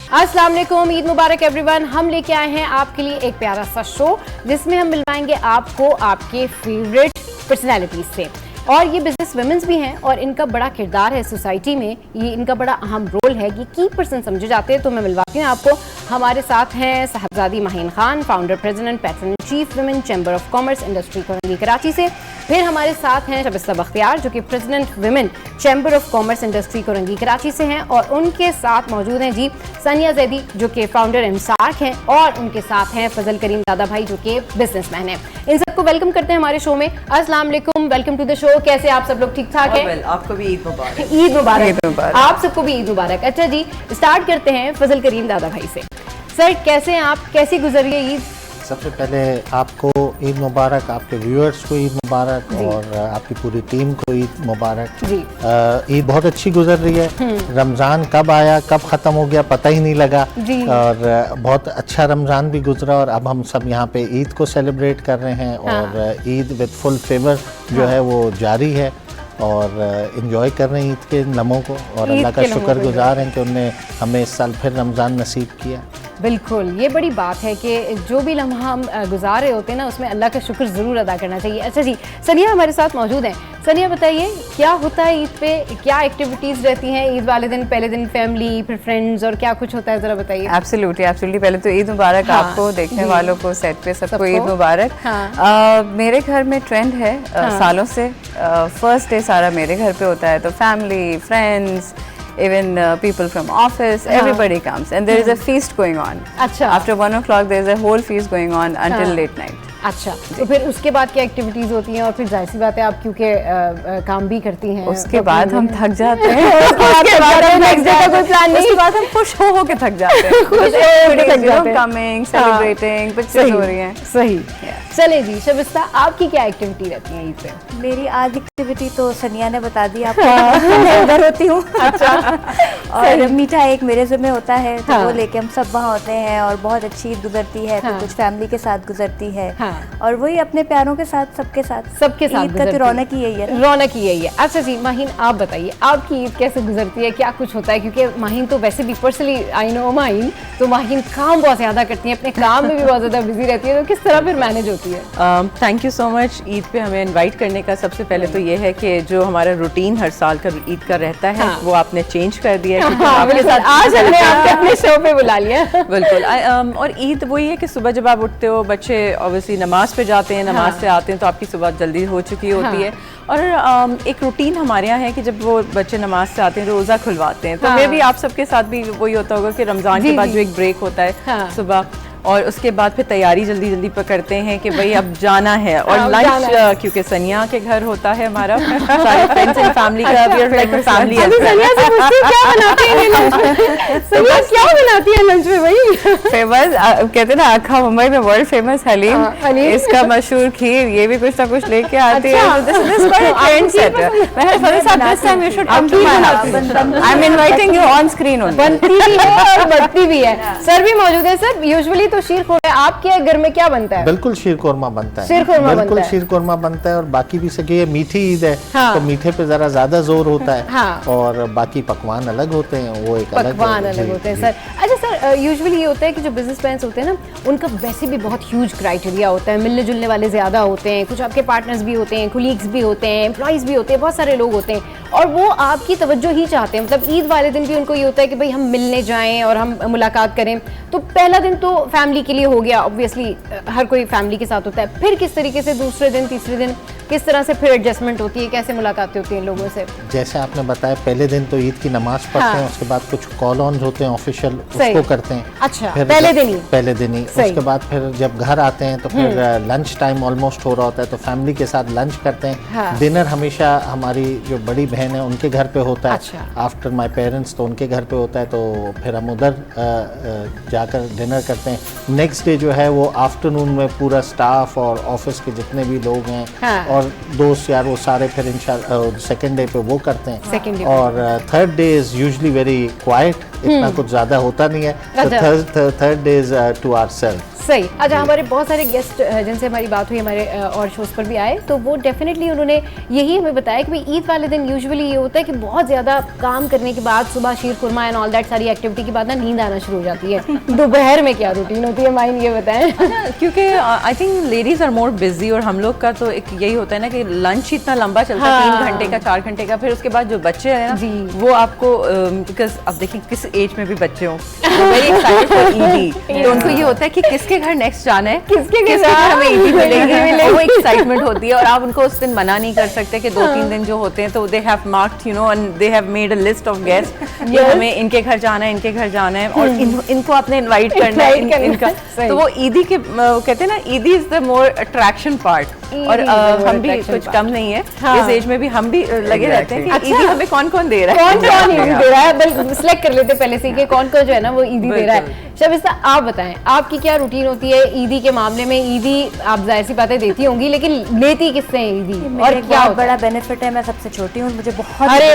अस्सलाम वालेकुम, ईद मुबारक एवरीवन। हम लेके आए हैं आपके लिए एक प्यारा सा शो जिसमें हम मिलवाएंगे आपको आपके फेवरेट पर्सनैलिटीज से। और ये बिजनेस वुमेन्स भी हैं और इनका बड़ा किरदार है सोसाइटी में, ये इनका बड़ा अहम रोल है, ये की पर्सन समझे जाते हैं। तो मैं मिलवाती हूँ आपको। हमारे साथ हैं Sahibzadi Maheen Khan, founder president patron chief women chamber of commerce industry Korangi Karachi से। फिर हमारे साथ हैं शबिस्ता बख्तियार जो कि president women chamber of commerce industry Korangi Karachi से हैं। और उनके साथ मौजूद हैं जी सनिया जैदी जो कि फाउंडर एमसाक हैं, और उनके साथ हैं फजल करीम दादा भाई जो कि बिजनेसमैन हैं। इन सबको वेलकम करते हैं हमारे शो में। अस्सलाम वालेकुम, वेलकम टू द शो। कैसे आप सब लोग? ठीक ठाक है? आपको भी ईद मुबारक। ईद मुबारक, आप सबको भी ईद मुबारक। अच्छा जी, स्टार्ट करते हैं फजल करीम दादा भाई से। सर कैसे हैं आप, कैसी गुजरी है ईद? सबसे पहले आपको ईद मुबारक, आपके व्यूअर्स को ईद मुबारक और आपकी पूरी टीम को ईद मुबारक। ईद बहुत अच्छी गुजर रही है। रमज़ान कब आया कब ख़त्म हो गया पता ही नहीं लगा, और बहुत अच्छा रमज़ान भी गुजरा। और अब हम सब यहाँ पे ईद को सेलिब्रेट कर रहे हैं। और ईद विद फुल फेवर जो है वो जारी है, और इन्जॉय कर रहे हैं ईद के लम्हों को। और अल्लाह का शुक्रगुजार हैं कि उन्होंने हमें इस साल फिर रमज़ान नसीब किया। बिल्कुल, ये बड़ी बात है कि जो भी लम्हा हम गुजार रहे होते हैं ना, उसमें अल्लाह का शुक्र ज़रूर अदा करना चाहिए। अच्छा जी, सनिया हमारे साथ मौजूद हैं। सनिया बताइए क्या होता है ईद पे, क्या एक्टिविटीज़ रहती हैं ईद वाले दिन? पहले दिन फैमिली, फिर फ्रेंड्स, और क्या कुछ होता है ज़रा बताइए। एब्सोल्युटली पहले तो ईद मुबारक आपको, देखने वालों को, सेट पे सबको ईद मुबारक। मेरे घर में ट्रेंड है सालों से, फर्स्ट डे सारा मेरे घर पे होता है, तो family, friends, even people from office, everybody comes and there is a feast going on. अच्छा, after 1 o'clock there is a whole feast going on until late night. अच्छा, तो फिर उसके बाद क्या एक्टिविटीज होती हैं? और फिर जाहिर सी बात है आप क्योंकि काम भी करती हैं, उसके बाद हम थक जाते हैं। उसके बाद हम नेक्स्ट डे का कोई प्लान नहीं, उसके बाद हम खुश हो के थक जाते हैं। कमिंग, सेलिब्रेटिंग, पिक्चर्स हो रही हैं। सही। चले जी, शबिस्ता आपकी क्या एक्टिविटी रहती है ईद पे? मेरी आज एक्टिविटी तो सनिया ने बता दी आपको। मैं उधर होती हूँ। अच्छा। और मीठा एक मेरे ज़िम्मे होता है, तो वो लेके हम सब वहाँ होते हैं और बहुत अच्छी ईद गुजरती है। तो कुछ फैमिली के साथ गुजरती है, और वही अपने प्यारों के साथ, सबके साथ ईद का तो रौनक ही यही है। रौनक ही यही है। अच्छा जी, माहीन आप बताइए आपकी ईद कैसे गुजरती है, क्या कुछ होता है? क्योंकि माहीन तो वैसे भी पर्सनली आई नो माहीन, तो माहीन काम बहुत ज़्यादा करती है, अपने काम में भी बहुत ज़्यादा बिजी रहती है, तो किस तरह फिर मैनेज होती है? Thank you so much Eid पे हमें इनवाइट करने का। सबसे पहले तो ये है कि जो हमारा रूटीन हर साल का ईद का रहता है वो आपने चेंज कर दिया है। आज हमने आपको अपने शो पे बुला लिया। बिल्कुल। और ईद वही है कि सुबह जब आप उठते हो, बच्चे ऑब्वियसली नमाज पे जाते हैं, नमाज से आते हैं तो आपकी सुबह जल्दी हो चुकी होती है। और एक रूटीन हमारे यहाँ है कि जब वो बच्चे नमाज से आते हैं तो रोज़ा खुलवाते हैं। तो मैं भी आप सबके साथ भी वही होता होगा कि रमज़ान के बाद जो एक ब्रेक होता है सुबह, और उसके बाद फिर तैयारी जल्दी जल्दी पकड़ते हैं कि भाई अब जाना है। और लंच क्योंकि सनिया के घर होता है हमारा, सारे फ्रेंड्स एंड फैमिली का, we are like a family. Sania से पूछती क्या बनाती है लंच में? सनिया क्या बनाती है लंच में? भाई फेमस कहते हैं ना, अक्खा मुंबई में वर्ल्ड फेमस हलीम, इसका मशहूर खीर, ये भी कुछ ना कुछ लेके आती है। I am inviting you on screen. बनती भी है और बढ़ती भी है। सर भी मौजूद है। सर यूजुअली तो शीर खुरमा, आपके घर में क्या बनता है? बिल्कुल शीर खुरमा बनता है। शीर खुरमा बिल्कुल शीर खुरमा बनता है। और बाकी भी सके, ये मीठी ईद है तो मीठे पे जरा ज्यादा जोर होता है। और बाकी पकवान अलग होते हैं, वो एक पकवान अलग होते हैं। सर अच्छा सर, यूजुअली ये होता है कि जो बिजनेसमैन होते हैं ना, उनका वैसे भी बहुत ह्यूज क्राइटेरिया होता है, मिलने जुलने वाले ज्यादा होते हैं, कुछ आपके पार्टनर्स भी होते हैं, कोलीग्स भी होते हैं, एम्प्लॉइज भी होते हैं, बहुत सारे लोग होते हैं, और वो आपकी तवज्जो ही चाहते हैं। मतलब ईद वाले दिन भी उनको ये होता है कि भाई हम मिलने जाएं और हम मुलाकात करें। तो पहला दिन तो फैमिली के लिए हो गया, ऑब्वियसली हर कोई फैमिली के साथ होता है। फिर किस तरीके से दूसरे दिन, तीसरे दिन किस तरह से फिर एडजस्टमेंट होती है, कैसे मुलाकातें होती हैं लोगों से? जैसे आपने बताया, पहले दिन तो ईद की नमाज पढ़ते हैं, उसके बाद कुछ कॉल ऑन होते हैं ऑफिशियल, उसको करते हैं। अच्छा, पहले दिन ही। उसके बाद फिर जब घर आते हैं तो फिर लंच टाइम ऑलमोस्ट हो रहा होता है, तो फैमिली के साथ लंच करते हैं। डिनर हमेशा हमारी जो बड़ी बहन है उनके घर पे होता है, आफ्टर माई पेरेंट्स, तो उनके घर पे होता है, तो फिर हम उधर जाकर डिनर करते हैं। नेक्स्ट डे जो है वो आफ्टरनून में पूरा स्टाफ और ऑफिस के जितने भी लोग हैं और दोस्त यार, वो सारे फिर इंशाल्लाह सेकेंड डे पे वो करते हैं। और third day is usually very quiet, इतना कुछ ज़्यादा होता नहीं है। तो third day is to ourselves. सही। अच्छा, हमारे बहुत सारे गेस्ट जिनसे हमारी बात हुई हमारे और शोज पर भी आए, तो वो डेफिनेटली उन्होंने यही हमें बताया कि भाई ईद वाले दिन यूजुअली ये होता है कि बहुत ज़्यादा काम करने के बाद सुबह शीर खुरमा एंड ऑल दैट सारी एक्टिविटी के बाद ना नींद आना शुरू हो जाती है। दोपहर में क्या रूटीन होती है माइन, ये बताएं। क्योंकि I think ladies are more busy, और हम लोग का तो एक यही होता है ना कि लंच इतना लंबा चलता है, 3 घंटे का 4 घंटे का, फिर उसके बाद जो बच्चे हैं ना वो आपको बिकॉज अब देखिए किस एज में भी बच्चे हों वेरी एक्साइटेड फॉर ईदी, तो उनको ये होता है कि किसके घर नेक्स्ट जाना है, किसके घर हमें ईदी मिलेगी, वो एक्साइटमेंट होती है। और आप उनको उस दिन मना नहीं कर सकते कि 2-3 दिन जो होते हैं तो they have marked you know and they have made a list of guest कि हमें इनके घर जाना है, इनके घर जाना है, और इनको आपने इनवाइट करना है इनका। तो वो ईदी के कहते हैं ना, ईदी is the more attraction part, और हम भी कुछ कम नहीं है इस एज में भी हम भी लगे रहते हैं कि ईदी हमें कौन-कौन दे रहा है, कौन ईदी दे रहा है, बल्कि सिलेक्ट कर लेते पहले से कि कौन जो है ना वो ईदी दे रहा है। शबिस्ता, आप बताएं आपकी क्या रूटीन होती है ईदी के मामले में? ईदी आप जाहिर सी बातें देती होंगी, लेकिन लेती किससे है ईदी, और क्या बड़ा बेनिफिट है, मैं सबसे छोटी हूँ, मुझे बहुत अरे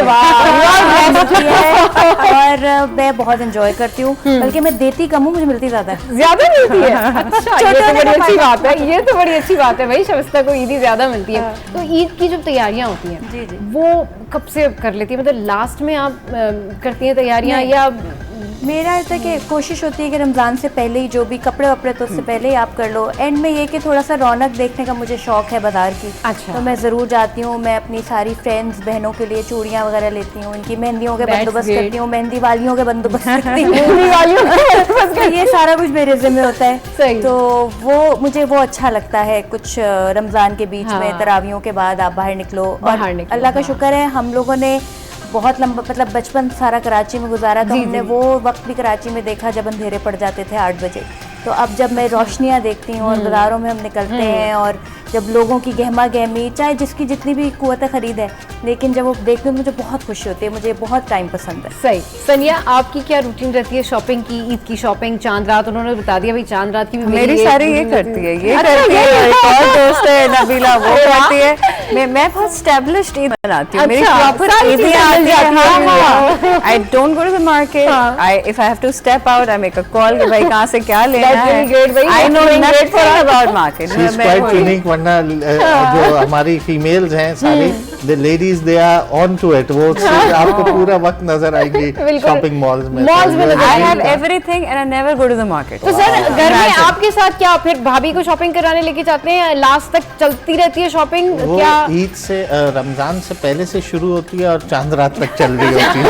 और मैं बहुत एंजॉय करती हूँ, बल्कि मैं देती कम हूँ, मुझे मिलती ज्यादा मिलती है। अच्छा, ये तो बड़ी अच्छी बात है, ये तो बड़ी अच्छी बात है भाई, शबिस्ता को ईदी ज्यादा मिलती है। तो ईद की जो तैयारियां होती हैं वो कब से कर लेती है, मतलब लास्ट में आप करती हैं तैयारियां, या मेरा ऐसा कि कोशिश होती है कि रमज़ान से पहले ही जो भी कपड़े वपड़े तो उससे पहले ही आप कर लो। एंड में ये कि थोड़ा सा रौनक देखने का मुझे शौक है बाजार की। अच्छा। तो मैं ज़रूर जाती हूँ, मैं अपनी सारी फ्रेंड्स बहनों के लिए चूड़ियाँ वगैरह लेती हूँ, इनकी मेहंदियों के बंदोबस्त करती हूँ, मेहंदी वालियों के बंदोबस्त करती हूँ, ये सारा कुछ मेरे ज़िम्मे होता है। तो वो मुझे वो अच्छा लगता है, कुछ रमज़ान के बीच में तरावियों के बाद आप बाहर निकलो, और अल्लाह का शुक्र है हम लोगों ने बहुत लंबा मतलब बचपन सारा कराची में गुजारा, तो हमने वो वक्त भी कराची में देखा जब अंधेरे पड़ जाते थे 8 बजे। तो अब जब मैं रोशनियाँ देखती हूँ और बाज़ारों में हम निकलते हैं, और जब लोगों की गहमा गहमी, चाहे जिसकी जितनी भी कुव्वत खरीद है, लेकिन जब वो देखते हैं मुझे बहुत खुशी होती है, मुझे बहुत टाइम पसंद है। सही। सनिया, आपकी क्या रूटीन रहती है शॉपिंग की, ईद की शॉपिंग, चांद रात? उन्होंने बता दिया भाई चांद रात की भी मेरी सारी ये करती है, ये करती है, एक और दोस्त है नबीला, वो करती है। मैं बहुत एस्टैब्लिश्ड ईद बनाती हूँ, मेरी प्रॉपर ईद आती है। I don't go to the market, if I have to step out I make a call कि भाई कहाँ से क्या लेना है। I know nothing about market, वरना जो हमारी फीमेल्स हैं सारी the ladies they are on to it, वो आपको पूरा वक्त नजर आएगी शॉपिंग मॉल्स में। I have everything and I never go to the market। तो सर घर में आपके साथ क्या फिर भाभी को शॉपिंग कराने लेके जाते हैं, लास्ट तक चलती रहती है शॉपिंग? वो क्या ईद से रमजान से पहले से शुरू होती है और चांद रात तक चल रही होती है।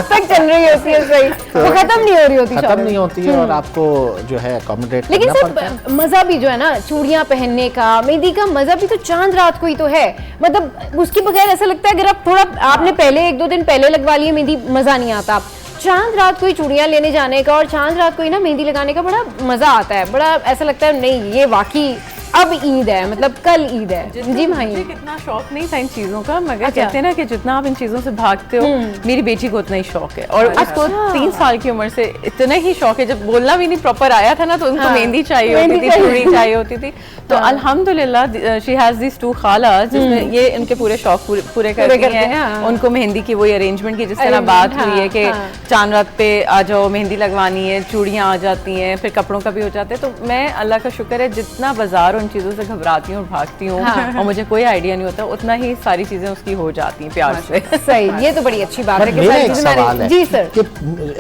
तक चल रही होती है, सही। वो खत्म नहीं हो रही होती, खत्म नहीं होती है, और आपको जो है अकोमोडेट लेकिन करना पड़ता है। मजा भी जो है ना चूड़ियां पहनने का, मेहंदी का मजा भी तो चांद रात को ही तो है। मतलब उसके बगैर ऐसा लगता है अगर आप थोड़ा आपने पहले 1-2 दिन पहले लगवा लिए मेहंदी, मजा नहीं आता। चांद रात को ही चूड़ियां लेने जाने का और चांद रात को ही ना मेहंदी लगाने का बड़ा मजा आता है, बड़ा ऐसा लगता है नहीं ये वाकई अब ईद है, मतलब कल ईद है। जी भाई, मुझे कितना शौक नहीं था इन चीजों का, मगर कहते हैं ना कि जितना आप इन चीजों से भागते हो, मेरी बेटी को उतना ही शौक है, और उसको 3 साल की उम्र से इतना ही शौक है। जब बोलना भी नहीं प्रॉपर आया था ना, तो उनको मेहंदी चाहिए होती थी, चूड़ी चाहिए होती थी। तो अल्हम्दुलिल्लाह शी हैज दिस 2 खालास जिसमें ये इनके पूरे शौक पूरे करती हैं। उनको मेहंदी की वही अरेंजमेंट की जिस तरह बात हुई है कि चांद रात पे आ जाओ, मेहंदी लगवानी है, चूड़ियाँ आ जाती हैं, फिर कपड़ों का भी हो जाता है। तो मैं अल्लाह का शुक्र है जितना बाजार उन चीज़ों से घबराती हूँ और भागती हूँ, और मुझे कोई आइडिया नहीं होता, उतना ही सारी चीजें उसकी हो जाती हैं प्यार से। सही, ये तो बड़ी अच्छी बात है। मेरा एक सवाल है जी सर, कि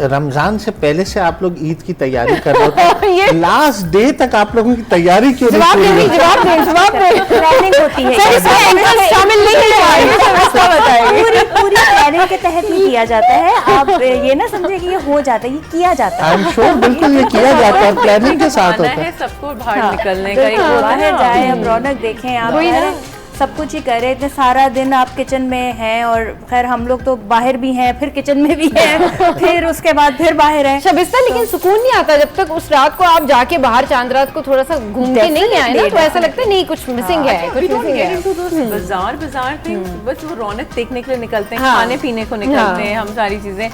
रमजान से पहले से आप लोग ईद की तैयारी कर रहे हो, लास्ट डे तक आप लोगों की तैयारी क्यों नहीं पूरी? जवाब दे प्लानिंग होती है, शामिल नहीं है, पूरी प्लानिंग के तहत ही किया जाता है। आप ये ना समझे कि ये हो जाता है, ये किया जाता है। आई एम श्योर, बिल्कुल ये किया जाता है, प्लानिंग के साथ होता है। सबको बाहर निकलने का, बाहर जाए, अब रौनक देखें, आप सब कुछ ही करे, इतने सारा दिन आप किचन में हैं, और खैर हम लोग तो बाहर भी हैं, फिर किचन में भी हैं, फिर उसके बाद फिर बाहर हैं। शबिस्ता, लेकिन सुकून नहीं आता जब तक उस रात को आप जाके बाहर चांद रात को थोड़ा सा घूम के नहीं आए ना, तो ऐसा लगता है नहीं कुछ मिसिंग है, कुछ मिसिंग है। बाजार थे, बस वो रौनक देखने के लिए निकलते हैं, खाने पीने को निकलते हैं, हम सारी चीजें,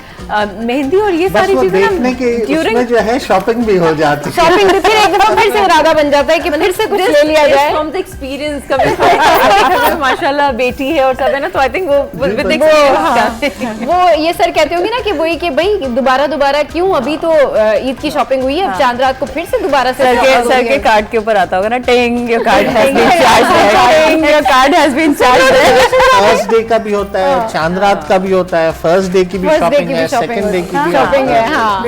मेहंदी और ये सारी चीजें देखने के उसमें जो है शॉपिंग भी हो जाती है। शॉपिंग फिर एक दफा फिर से इरादा बन जाता है कि फिर से कुछ ले लिया जाए, फ्रॉम द एक्सपीरियंस कभी माशाल्लाह बेटी है और सब है ना, तो आई थिंक वो वो ये सर कहते होंगे ना कि वही कि भाई दोबारा क्यों, अभी तो ईद की शॉपिंग हुई है, अब चांद रात को फिर से दोबारा से सर के कार्ड के ऊपर आता होगा ना, ting your card has been charged, your card has been charged. First day का भी होता है, चांद रात का भी होता है, फर्स्ट डे की भी शॉपिंग है, सेकंड डे की भी शॉपिंग है। हाँ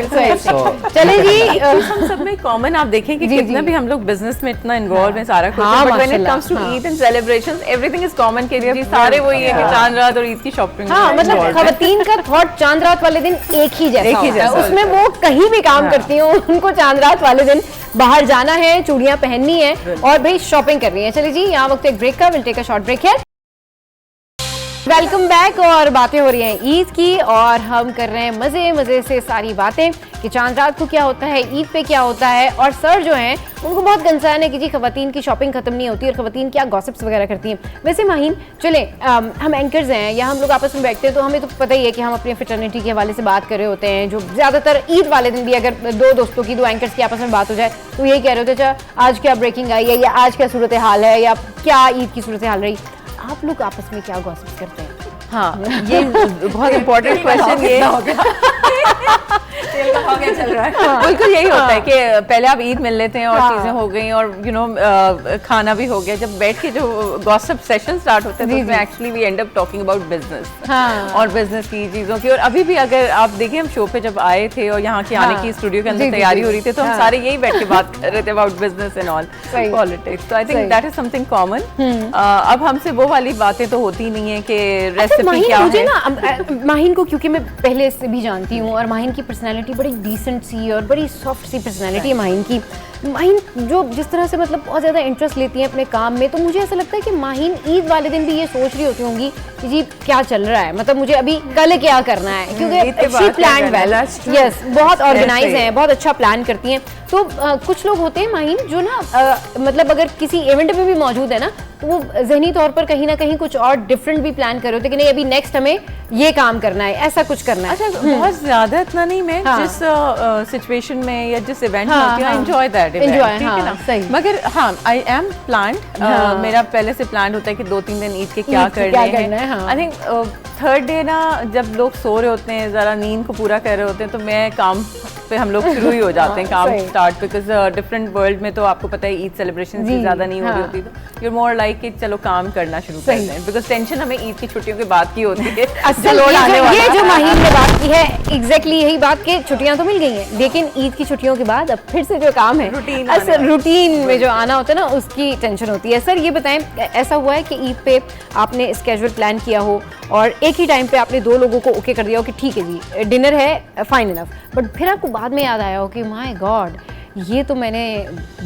चले जी, हम सब में कॉमन आप देखें कि कितना भी हम लोग बिजनेस में इतना इन्वॉल्व है सारा कुछ, but when it comes to Eid and celebrations everything is common के जी सारे वही है कि चांद रात और ईद की शॉपिंग। हाँ मतलब खवातीन का थॉट चांद रात वाले दिन एक ही जैसा होता है, उसमें वो कहीं भी काम करती हूँ, उनको चांद रात वाले दिन बाहर जाना है, चूड़ियां पहननी है और भाई शॉपिंग करनी है। चलिए जी, यहाँ वक्त एक ब्रेक का, will take a short break है। वेलकम बैक, और बातें हो रही हैं ईद की और हम कर रहे हैं मजे से सारी बातें कि चांद रात को क्या होता है, ईद पे क्या होता है। और सर जो हैं उनको बहुत कंसर्न है कि जी खवातीन की शॉपिंग खत्म नहीं होती और खवातीन क्या गॉसिप्स वगैरह करती हैं। वैसे माहीन चले, हम एंकर्स हैं या हम लोग आपस में बैठते हैं तो हमें तो पता ही है कि हम अपनी फ्रेटर्निटी के हवाले से बात कर रहे होते हैं, जो ज़्यादातर ईद वाले दिन भी अगर दो दोस्तों की, दो एंकर्स की आपस में बात हो जाए तो यही कह रहे होते हैं अच्छा आज क्या ब्रेकिंग आई है या आज क्या सूरत हाल है या क्या ईद की सूरत हाल रही। आप लोग आपस में क्या गॉसिप्स करते हैं? हाँ ये बहुत इम्पोर्टेंट क्वेश्चन ये चल रहा है। बिल्कुल यही होता है कि पहले आप ईद मिल लेते हैं और चीजें हो गई और यू नो खाना भी हो गया, जब बैठ के जो गॉसिप सेशन स्टार्ट होते हैं तो उसमें actually we end up talking about business और बिजनेस की चीजों की। और अभी भी अगर आप देखें, हम शो पे जब आए थे और यहाँ की आने की स्टूडियो के अंदर तैयारी हो रही थी तो हम सारे यही बैठ के बात कर रहे थे about business and all politics. तो I think that is something common. अब हमसे वो वाली बातें तो होती नहीं है कि रेसिपी क्या मुझे ना माहीन को क्योंकि मैं पहले से भी जानती हूँ और माहीन की पर्सनालिटी बड़ी डिसेंट सी और बड़ी सॉफ्ट सी पर्सनालिटी है माहीन की। माहीन जो जिस तरह से मतलब बहुत ज़्यादा इंटरेस्ट लेती हैं अपने काम में, तो मुझे ऐसा लगता है कि माहीन ईद वाले दिन भी ये सोच रही होती होंगी कि जी क्या चल रहा है, मतलब मुझे अभी कल क्या करना है, क्योंकि शी प्लान वेल, यस बहुत ऑर्गेनाइज हैं, बहुत अच्छा प्लान करती हैं। तो कुछ लोग होते हैं माहीन जो ना मतलब अगर किसी इवेंट में भी मौजूद है ना तो वो ज़हनी तौर पर कहीं ना कहीं कुछ और डिफरेंट भी प्लान कर रहे होते हैं कि नहीं अभी नेक्स्ट हमें ये काम करना है, ऐसा कुछ करना है। अच्छा बहुत ज्यादा इतना नहीं, मैं जिस सिचुएशन में या जिस इवेंट में होती हूँ एंजॉय दैट इवेंट, ठीक है ना, सही। मगर हाँ आई एम प्लान्ड, मेरा पहले से प्लान होता है कि 2-3 दिन ईद के क्या करना है। आई थिंक थर्ड डे ना जब लोग सो रहे होते हैं, जरा नींद को पूरा कर रहे होते हैं, तो मैं काम पे हम लोग शुरू ही हो जाते हैं काम स्टार्ट, बिकॉज डिफरेंट वर्ल्ड में तो आपको पता है ईद सेलिब्रेशन से ज्यादा नहीं हो रही होती, तो यू मोर लाइक कि चलो काम करना शुरू करते हैं, बिकॉज टेंशन हमें ईद की छुट्टियों के बाद की होती है। ये जो माहीन ने बात की है एग्जैक्टली यही बात कि छुट्टियां तो मिल गई हैं लेकिन ईद की छुट्टियों के बाद अब फिर से जो काम है रूटीन में जो आना होता है ना उसकी टेंशन होती है। सर ये बताएं, ऐसा हुआ है कि ईद पे आपने स्केड्यूल प्लान किया हो और एक ही टाइम पे आपने 2 लोगों को ओके कर दिया हो कि ठीक है जी डिनर है फाइन इनफ, बट फिर आपको बाद में याद आया हो कि माय गॉड ये तो मैंने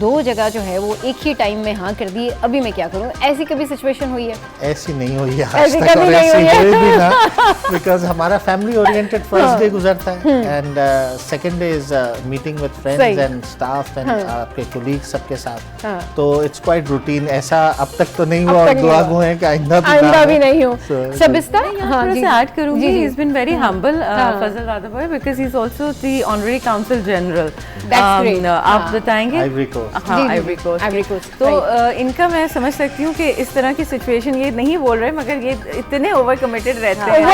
2 जगह जो है वो एक ही टाइम में हाँ कर दी, अभी मैं क्या करूँ? ऐसी कभी सिचुएशन हुई है? ऐसी नहीं हुई है आज तक और ऐसी हुई भी ना, बिकॉज हमारा फैमिली ओरिएंटेड फर्स्ट डे गुजरता है and second day is meeting with friends and staff and आपके कोलीग सबके साथ, तो इट्स क्वाइट रूटीन। ऐसा अब तक तो नहीं हुआ और दुआ गो है कि आइंदा भी नहीं हो। शबिस्ता हाँ जी ऐड करूंगी, he is been very humble Fazal Radhabhai because he is also the honorary council general. आप बताएंगे? Ivory Coast. हाँ आइवरी कोस्ट। तो इनका मैं समझ सकती हूँ कि इस तरह की सिचुएशन ये नहीं बोल रहे मगर ये इतने ओवर कमिटेड रहते हैं।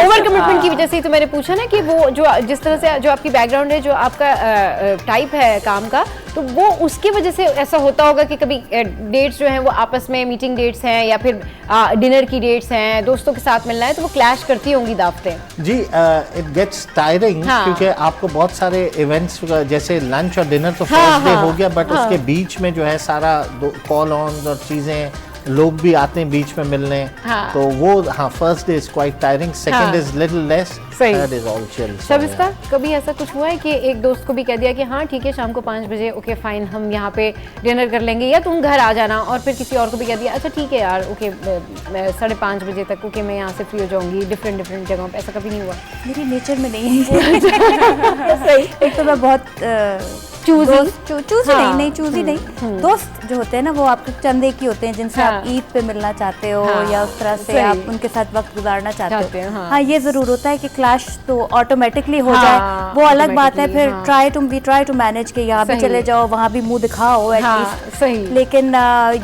ओवर कमिटमेंट की वजह से तो मैंने पूछा ना कि वो जो जिस तरह से जो आपकी बैकग्राउंड है, जो आपका टाइप है काम का, तो वो उसकी वजह से ऐसा होता होगा कि कभी डेट्स जो हैं वो आपस में मीटिंग डेट्स हैं या फिर डिनर की डेट्स हैं, दोस्तों के साथ मिलना है, तो वो क्लैश करती होंगी दावतें। जी इट गेट्स टायरिंग क्योंकि आपको बहुत सारे इवेंट्स जैसे लंच और डिनर तो फर्स्ट डे हो गया, बट उसके बीच में जो है सारा कॉल ऑन और चीजें, लोग भी आते हैं बीच में मिलने, तो वो हाँ first day is quite tiring, second is little less, third is all chill. Shabista कभी ऐसा कुछ हुआ है कि एक दोस्त को भी कह दिया कि हाँ ठीक है शाम को 5 बजे ओके फाइन हम यहाँ पे डिनर कर लेंगे या तुम घर आ जाना, और फिर किसी और को भी कह दिया अच्छा ठीक है यार ओके 5:30 बजे तक ओके मैं यहाँ से फ्री हो जाऊंगी डिफरेंट जगहों पे, ऐसा कभी नहीं हुआ? मेरी नेचर में नहीं है। सही। एक तो मैं बहुत चूजी नहीं चूजी नहीं, दोस्त जो होते हैं ना वो आपके चंदे की होते हैं, जिनसे आप ईद पे मिलना चाहते हो या उस तरह से आप उनके साथ वक्त गुजारना चाहते हो। हाँ, ये जरूर होता है कि क्लैश तो ऑटोमेटिकली हो जाए, वो अलग बात है। फिर ट्राई टू मैनेज के यहाँ भी चले जाओ, वहाँ भी मुंह दिखाओ एटलीस्ट, सही। लेकिन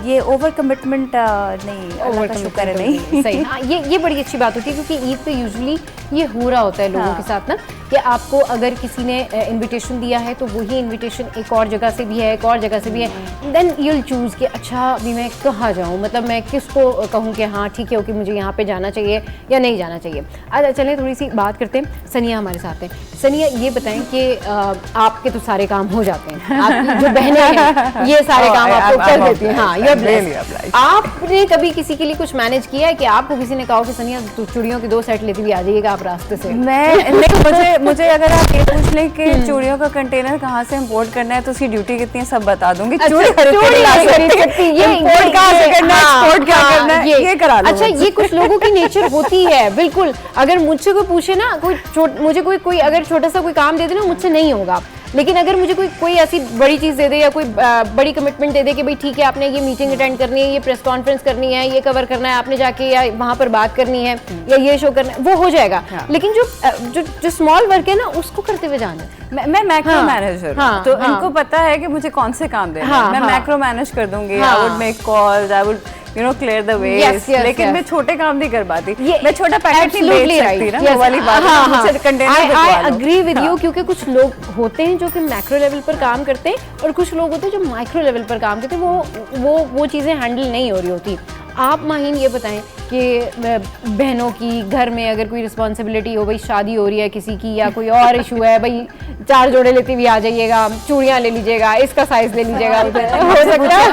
ये ओवर कमिटमेंट नहीं, अल्लाह का शुक्र है नहीं। सही। हाँ, ये बड़ी अच्छी बात होती है, क्योंकि ईद पे यूजुअली ये हो रहा होता है लोगों के साथ ना, कि आपको अगर किसी ने इनविटेशन दिया है तो वही इनविटेशन एक और जगह से भी है, एक और जगह से भी है, देन यूल चूज़ कि अच्छा भी मैं कहाँ जाऊँ, मतलब मैं किसको कहूँ कि हाँ ठीक है ओके मुझे यहाँ पे जाना चाहिए या नहीं जाना चाहिए। अच्छा चलें थोड़ी सी बात करते हैं, सनिया हमारे साथ हैं। सनिया ये बताएं कि आपके तो सारे काम हो जाते हैं, आपकी जो बहनें हैं ये सारे काम आपको कर देती हैं। हाँ, ये आपने कभी किसी के लिए कुछ मैनेज किया है कि आपको किसी ने कहा कि सनिया तू चूड़ियों की 2 सेट लेती हुई आ जाइएगा आप रास्ते से? मुझे अगर आप ये पूछ लें कि चूड़ियों का कंटेनर कहाँ से इंपोर्ट करना है तो उसकी ड्यूटी कितनी है सब बता दूंगी। चूड़ी खरीद सकती है, ये इंपोर्ट कहाँ से करना है, एक्सपोर्ट क्या करना है, ये करा लो। अच्छा, ये कुछ लोगों की नेचर होती है, बिल्कुल। अगर मुझसे कोई पूछे ना, मुझे कोई अगर छोटा सा कोई काम दे दे ना, मुझसे नहीं होगा, लेकिन अगर मुझे कोई ऐसी बड़ी चीज़ दे दे या कोई बड़ी कमिटमेंट दे दे कि भाई ठीक है आपने ये मीटिंग अटेंड करनी है, ये प्रेस कॉन्फ्रेंस करनी है, ये कवर करना है आपने जाके, या वहाँ पर बात करनी है या ये शो करना है, वो हो जाएगा। लेकिन जो स्मॉल वर्क है ना उसको करते हुए जाना। मैं मैक्रो मैनेजर हूँ, तो इनको पता है कि मुझे कौन से काम देना है, मैं मैक्रो मैनेज कर दूंगी। I would make calls, I would clear the ways, लेकिन मैं छोटे काम नहीं कर पाती, मैं छोटा पैकेट नहीं बेच सकती ना, वो वाली बात है। मुझसे कंटेनर आई एग्री विद यू, क्योंकि कुछ लोग होते हैं जो कि मैक्रो लेवल पर काम करते हैं और कुछ लोग होते हैं जो माइक्रो लेवल पर काम करते हैं, वो चीज़ें हैंडल नहीं हो रही होती। आप माहीन ये बताएं कि बहनों की घर में अगर कोई रिस्पॉन्सिबिलिटी हो, भाई शादी हो रही है किसी की या कोई और इशू है, भाई 4 जोड़े लेते हुए आ जाइएगा, चूड़ियाँ ले लीजिएगा, इसका साइज ले लीजिएगा, हो सकता है।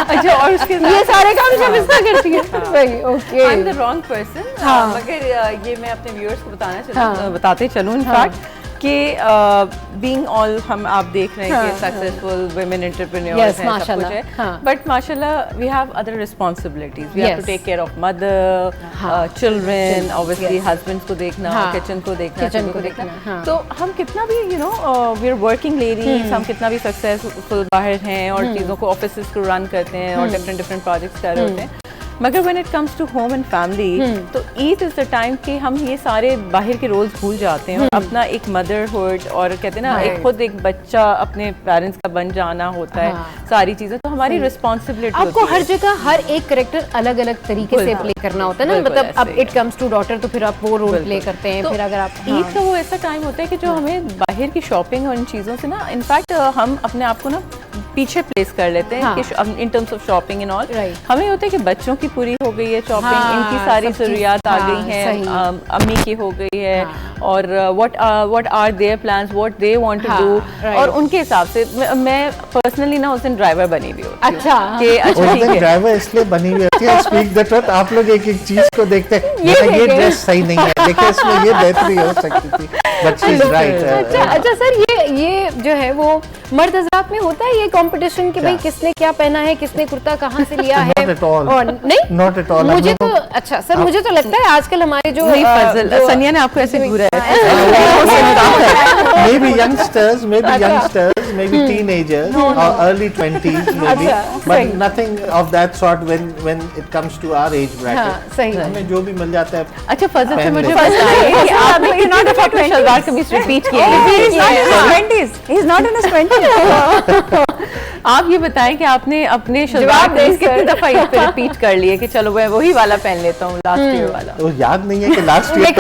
अच्छा, और उसके ये सारे काम सब इसका करती है। भाई okay, I am the wrong person, मगर ये मैं अपने व्यूअर्स को बताते चलूँ इनफैक्ट कि बीइंग ऑल हम आप देख रहे हैं कि सक्सेसफुल वुमेन एंटरप्रेन्योर्स हैं, सब कुछ है, बट माशाल्लाह we have other responsibilities, we have to take care of mother, children, obviously husbands को देखना, किचन को देखना, चीज़ों को देखना। तो हम कितना भी वी आर वर्किंग लेडीज, हम कितना भी सक्सेसफुल बाहर हैं और चीज़ों को ऑफिस को रन करते हैं और डिफरेंट प्रोजेक्ट्स कर रहे होते हैं, मगर when it comes to home and family तो ईद इज द टाइम कि हम ये सारे बाहर के रोल्स भूल जाते हैं और अपना एक मदरहुड और कहते हैं ना एक खुद एक बच्चा अपने पेरेंट्स का बन जाना होता है, सारी चीजें तो हमारी रिस्पॉन्सिबिलिटी आपको हर जगह हर एक कैरेक्टर अलग अलग तरीके से प्ले करना होता है ना, मतलब अब इट कम्स टू डॉटर तो फिर आप वो रोल प्ले करते हैं। फिर अगर आप ईद का वो ऐसा टाइम होता है कि जो हमें बाहर की शॉपिंग और इन चीज़ों से ना इनफैक्ट हम अपने आप को ना पीछे प्लेस कर लेते हैं कि in terms of shopping and all, हमें होता है कि बच्चों की पूरी हो गई है शॉपिंग, इनकी सारी जरूरियात आ गई हैं, अम्मी की हो गई है, और what are their plans, what they want to do, और उनके हिसाब से मैं पर्सनली ना उस दिन ड्राइवर बनी हुई होती हूँ। अच्छा ठीक है, ड्राइवर इसलिए बनी हुई होती है, स्पीक द ट्रुथ, आप लोग एक एक चीज को देखते हैं, ये ड्रेस सही नहीं है, देखिए इसमें ये बेहतरी हो सकती थी, बट शी इज राइट। अच्छा सर, ये जो है वो मर्द हज़रात में होता है ये कंपटीशन कि भाई किसने क्या पहना है, किसने कुर्ता कहाँ से लिया है, और नहीं नॉट एट ऑल। मुझे तो अच्छा सर, मुझे तो लगता है आजकल हमारे जो सनिया ने आपको ऐसे घूरा है, maybe youngsters, maybe teenagers or early 20s maybe, but nothing of that sort when it comes to our age bracket. सही हमें जो भी मिल जाता है। अच्छा फजल से मुझे बताइए कि आपने नॉट अपने शलवार कमीज रिपीट किए हैं, he is not in his 20s। आप ये बताएं कि आपने अपने शलवार कमीज कितनी दफा रिपीट कर लिए कि चलो मैं वही वाला पहन लेता हूँ लास्ट ईयर वाला? तो याद नहीं है कि लास्ट ईयर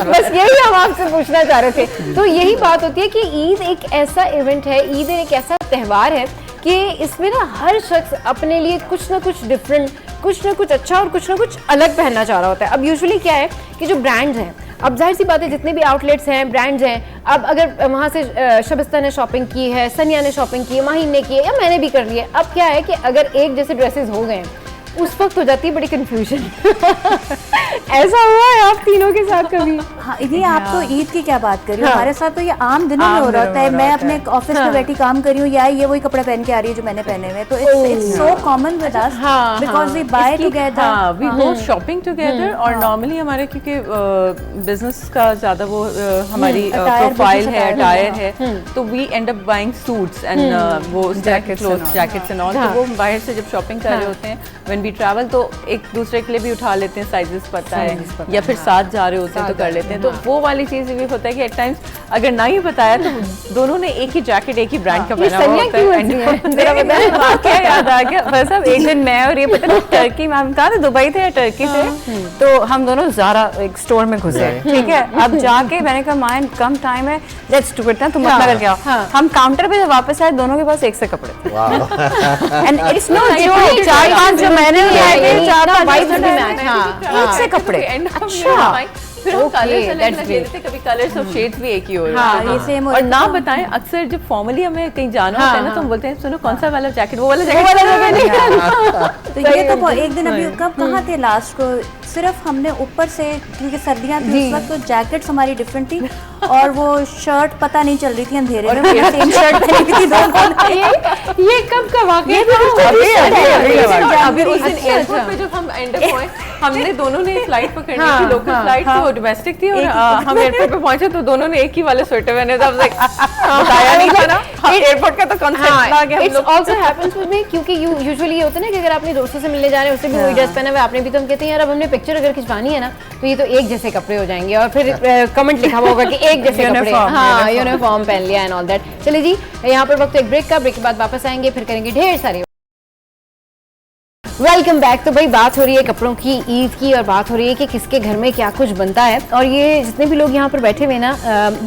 बस यही हम आपसे पूछना चाह रहे थे। तो यही बात होती है कि ईद एक ऐसा इवेंट है, ईद एक ऐसा त्यौहार है कि इसमें ना हर शख्स अपने लिए कुछ ना कुछ डिफरेंट, कुछ ना कुछ अच्छा और कुछ ना कुछ अलग पहनना चाह रहा होता है। अब यूजुअली क्या है कि जो ब्रांड्स हैं, अब जाहिर सी बात है जितने भी आउटलेट्स हैं, ब्रांड्स हैं, अब अगर वहाँ से शबिस्ता ने शॉपिंग की है, सनिया ने शॉपिंग की है, माहीन ने की है, या मैंने भी कर लिया, अब क्या है कि अगर एक जैसे ड्रेसेस हो गए उस वक्त हो जाती है बड़ी कंफ्यूजन। ऐसा हुआ है आप तीनों के साथ कभी? हाँ, ये आप तो ईद की क्या बात कर रही हो, हमारे साथ तो ये आम दिनों में हो रहा होता है। मैं अपने ऑफिस में बैठी काम कर रही हूँ, या ये वही कपड़े पहन के आ रही है जो मैंने पहने हुए, तो it's so common with us because we buy together, we go shopping together. और नॉर्मली हमारे क्योंकि बिजनेस का ज्यादा वो हमारी प्रोफाइल है, अटायर है, तो we end up buying suits and वो जैकेट्स एंड ऑल। तो वो बाहर से जब शॉपिंग कर रहे होते हैं व्हेन वी ट्रैवल, तो एक दूसरे के लिए भी उठा लेते हैं, साइजेस पता है, या फिर साथ जा रहे होते हैं तो कर लेते हैं। तो वो वाली चीज भी होता है कि एट टाइम्स अगर ना ही बताया तो दोनों ने एक ही जैकेट एक ही ब्रांड का पहना हुआ होता है। वाकया याद आ गया, बस अब एक दिन मैं और ये पता नहीं टर्की में, हम कहाँ थे, दुबई थे या टर्की थे, तो हम दोनों ज़ारा एक स्टोर में घुसे, ठीक है। अब जाके मैंने कहा माइन कम टाइम है, लेट्स डू इट ना, तुम अपना करके आओ। हम काउंटर पे जब वापस आए, दोनों के पास एक से कपड़े थे, एंड इट्स नो जोक, 4-5 जो मैंने उठाए थे, 4-5 एक से कपड़े। अच्छा, फिर हम कलर्स अलग लगे थे, कभी कलर्स ऑफ शेड्स भी एक ही हो रहा है। ये सेम और ना बताएं, अक्सर जब फॉर्मली हमें कहीं जाना होता है ना, तो हम बोलते हैं सुनो कौन सा वाला जैकेट, वो वाला जैकेट। तो ये तो एक दिन अभी कब कहाँ थे लास्ट को, सिर्फ हमने ऊपर से, क्योंकि सर्दियाँ थी उस वक्त, तो जैकेट्स हमारी डिफरेंट थी और वो शर्ट पता नहीं चल रही थी अंधेरे में, सेम शर्ट पहनी थी दोनों ने। ये कब का वाकया अभी उस दिन एयरपोर्ट पे जब हम एंड अप हुए, हमने दोनों ने फ्लाइट पकड़नी थी, लोकल फ्लाइट थी, वो डोमेस्टिक थी, और हम एयरपोर्ट पे पहुंचे तो दोनों ने एक ही वाले स्वेटर पहने थे। बताया नहीं था ना, एयरपोर्ट का तो कॉन्सेप्ट आ गया हम लोग। ऑल्सो हैपेंस विद मी, क्योंकि यूजुअली ये होता है ना कि अगर अपने दोस्तों से मिलने जा रहे हैं, उससे भी वही ड्रेस पहना हुआ है, आपने भी, तो हम कहते हैं यार अब हमने पिक्चर अगर खिंचवानी है ना, तो ये तो एक जैसे कपड़े हो जाएंगे, और फिर कमेंट लिखा हुआ होगा कि एक जैसे कपड़े, हाँ यूनिफॉर्म पहन लिया एंड ऑल दैट। चलिए जी, यहाँ पर वक्त एक ब्रेक का, ब्रेक के बाद वापस आएंगे, फिर करेंगे ढेर सारी। Welcome back. तो भाई बात हो रही है कपड़ों की, ईद की, और बात हो रही है कि किसके घर में क्या कुछ बनता है। और ये जितने भी लोग यहाँ पर बैठे हुए ना,